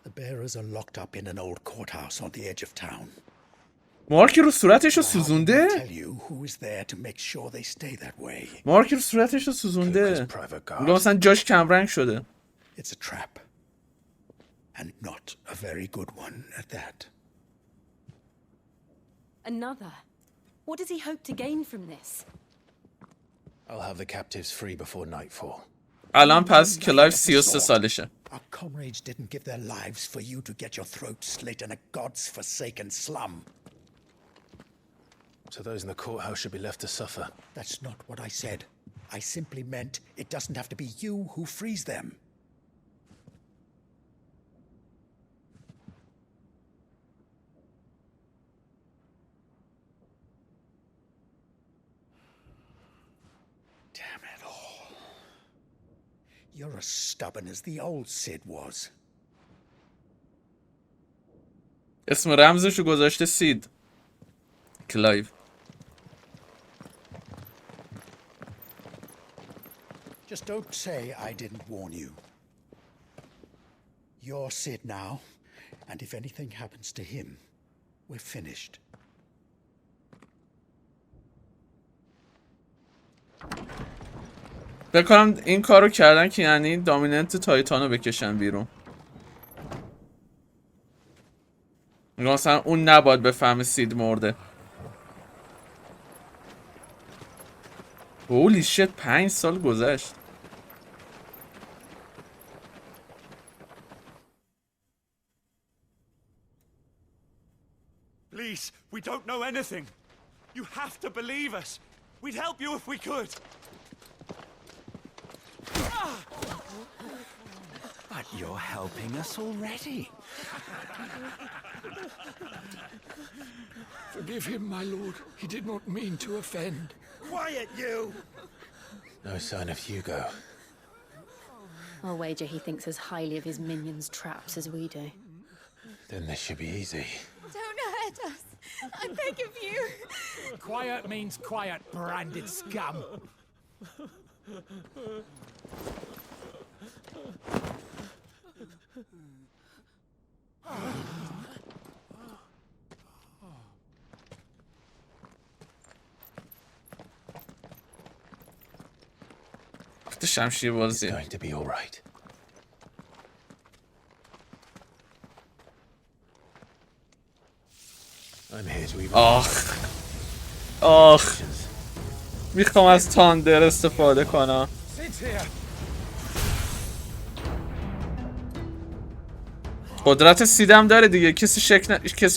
The bearers are locked up in an old courthouse on the edge of town. مارکی رو صورتش رو سوزونده. Tell you who is there to make sure they stay that way. مارکی رو صورتش رو سوزونده. اونجا مثلا جاش کمرنگ شده. It's a trap. And not a very good one at that. Another? What does he hope to gain from this? I'll have the captives free before nightfall. الان پس کلایو 33 سالشه. Our comrades didn't give their lives for you to get your throat slit in a god's forsaken slum. So those in the courthouse should be left to suffer. That's not what I said. I simply meant it doesn't have to be you who frees them. Damn it all. You're as stubborn as the old Sid was. اسم رمزشو گذاشته سید. کلایو. Just don't say I didn't warn you. You're Sid now, And if anything happens to him, we're finished. بکنم این کارو کردن که یعنی دامیننت تایتانو بکشن بیرون. مثلا اون نباید بفهمه سید مرده. هولی شت 5 سال گذشت. Please, we don't know anything. You have to believe us. We'd help you if we could. But you're helping us already. Forgive him, my lord. He did not mean to offend. Quiet, you! No sign of Hugo. I'll wager he thinks as highly of his minions' traps as we do. Then this should be easy. Don't hurt us. I beg of you. Quiet means quiet, branded scum. شمشیر بازی. It's going to be all right. I'm here to even. آخ میخوام از تاندر استفاده کنم. قدرت سیدم داره دیگه. کسی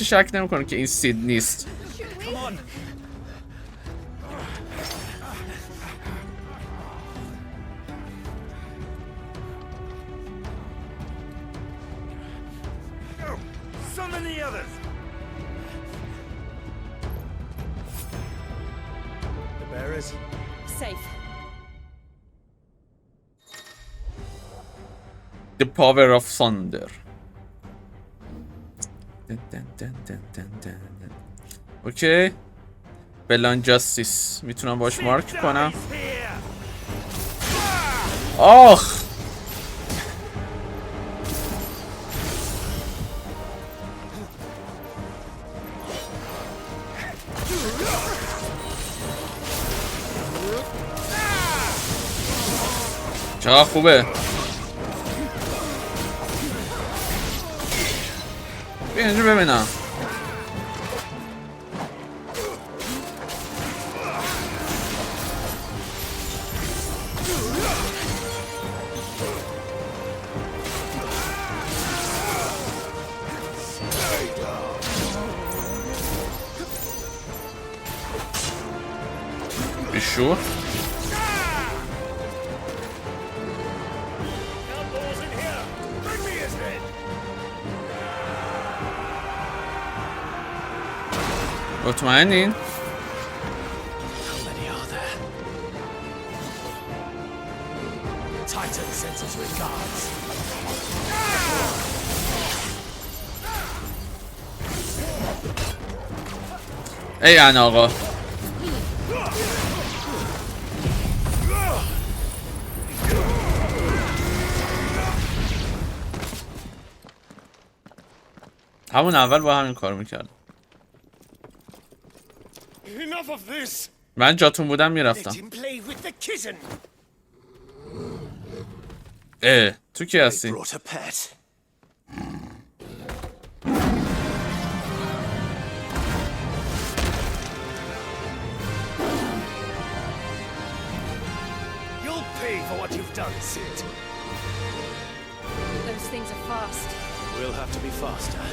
شک نمیکنه که این سید نیست. Safe. The power of thunder. اوکی. بلان جاستیس میتونم باش مارک کنم. آخ چقدر خوبه. بیا اینجا ببینم. بیشور مطمئنین؟ ای ان آقا همون اول با همین کار میکردم. من جاتون بودم میرفتم. تو کی هستی؟ Those things are fast. We'll have to be faster.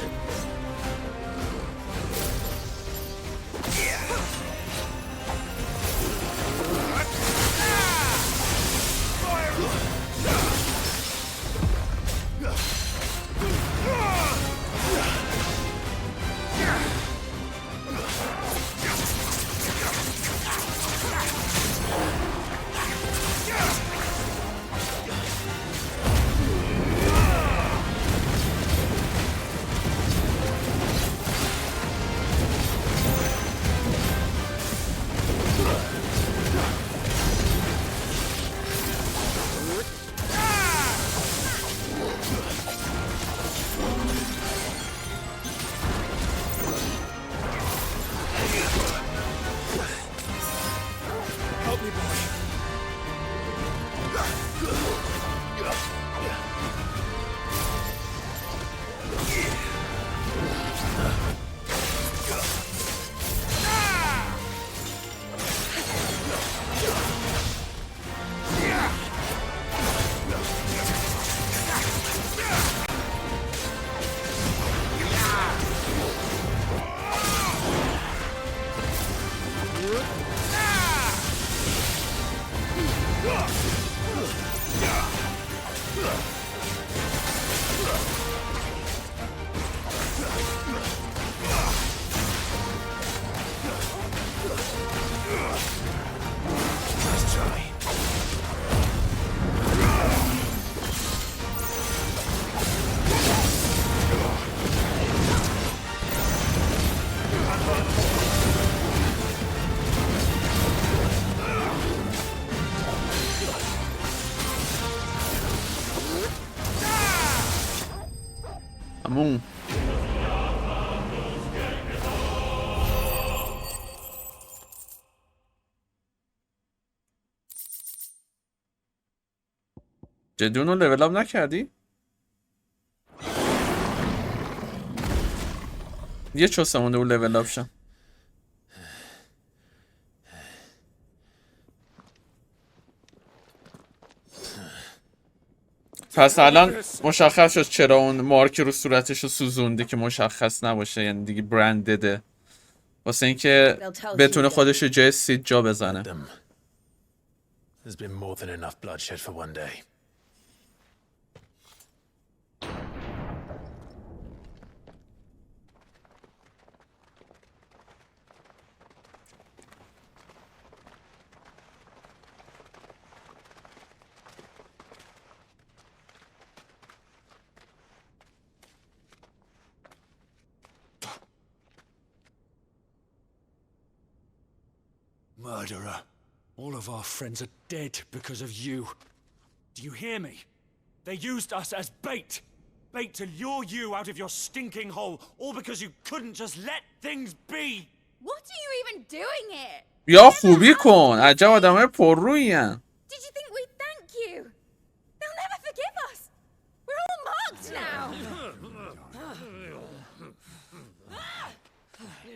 جدی اونو لول اپ نکردی؟ یه چوسه مونده اون لول اپ شم. پس الان مشخص شد چرا اون مارک رو صورتش رو سوزونده که مشخص نباشه، یعنی دیگه برندده واسه اینکه بتونه خودش رو جای سید جا بزنه. There's been more than enough bloodshed for one day. Murderer. All of our friends are dead because of you. Do you hear me? They used us as bait. Bait to lure you out of your stinking hole, all because you couldn't just let things be. What are you even doing here? یا خوبی کن، عجب آدمای پررویین. Did you think we'd thank you? They'll never forgive us. We're all marked now.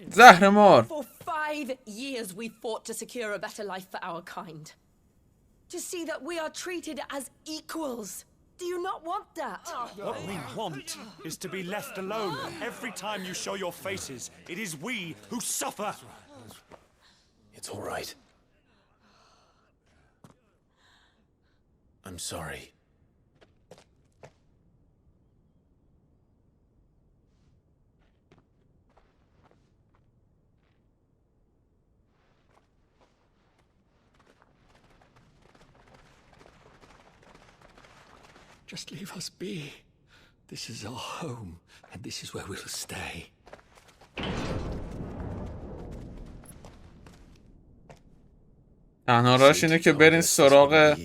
زهرمار. For 5 years we fought to secure a better life for our kind. To see that we are treated as equals. Do you not want that? What we want is to be left alone. Every time you show your faces, it is we who suffer. It's all right. I'm sorry. Just leave us be. This is our home, and this is where we'll stay. تنها راهش اینه که برین سراغ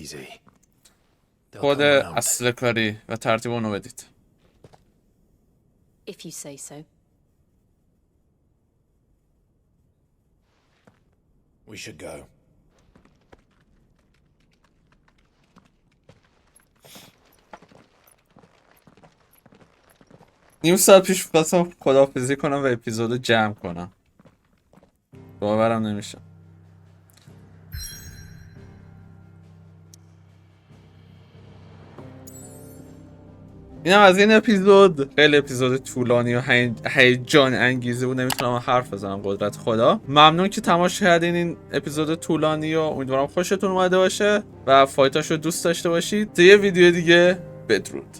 خود اصل کاری و ترتیب اونو بدید. If you say so. We should go. نیم ساعت پیش خواستم خداحافظی کنم و اپیزودو جمع کنم. باورم نمیشه. اینم از این اپیزود. خیلی اپیزود طولانی و هیجان انگیزه بود، نمیتونم حرف بزنم قدرت خدا. ممنون که تماشا کردین این اپیزود طولانی و امیدوارم خوشتون اومده باشه و فایتاشو دوست داشته باشید. تا یه ویدیو دیگه بدرود.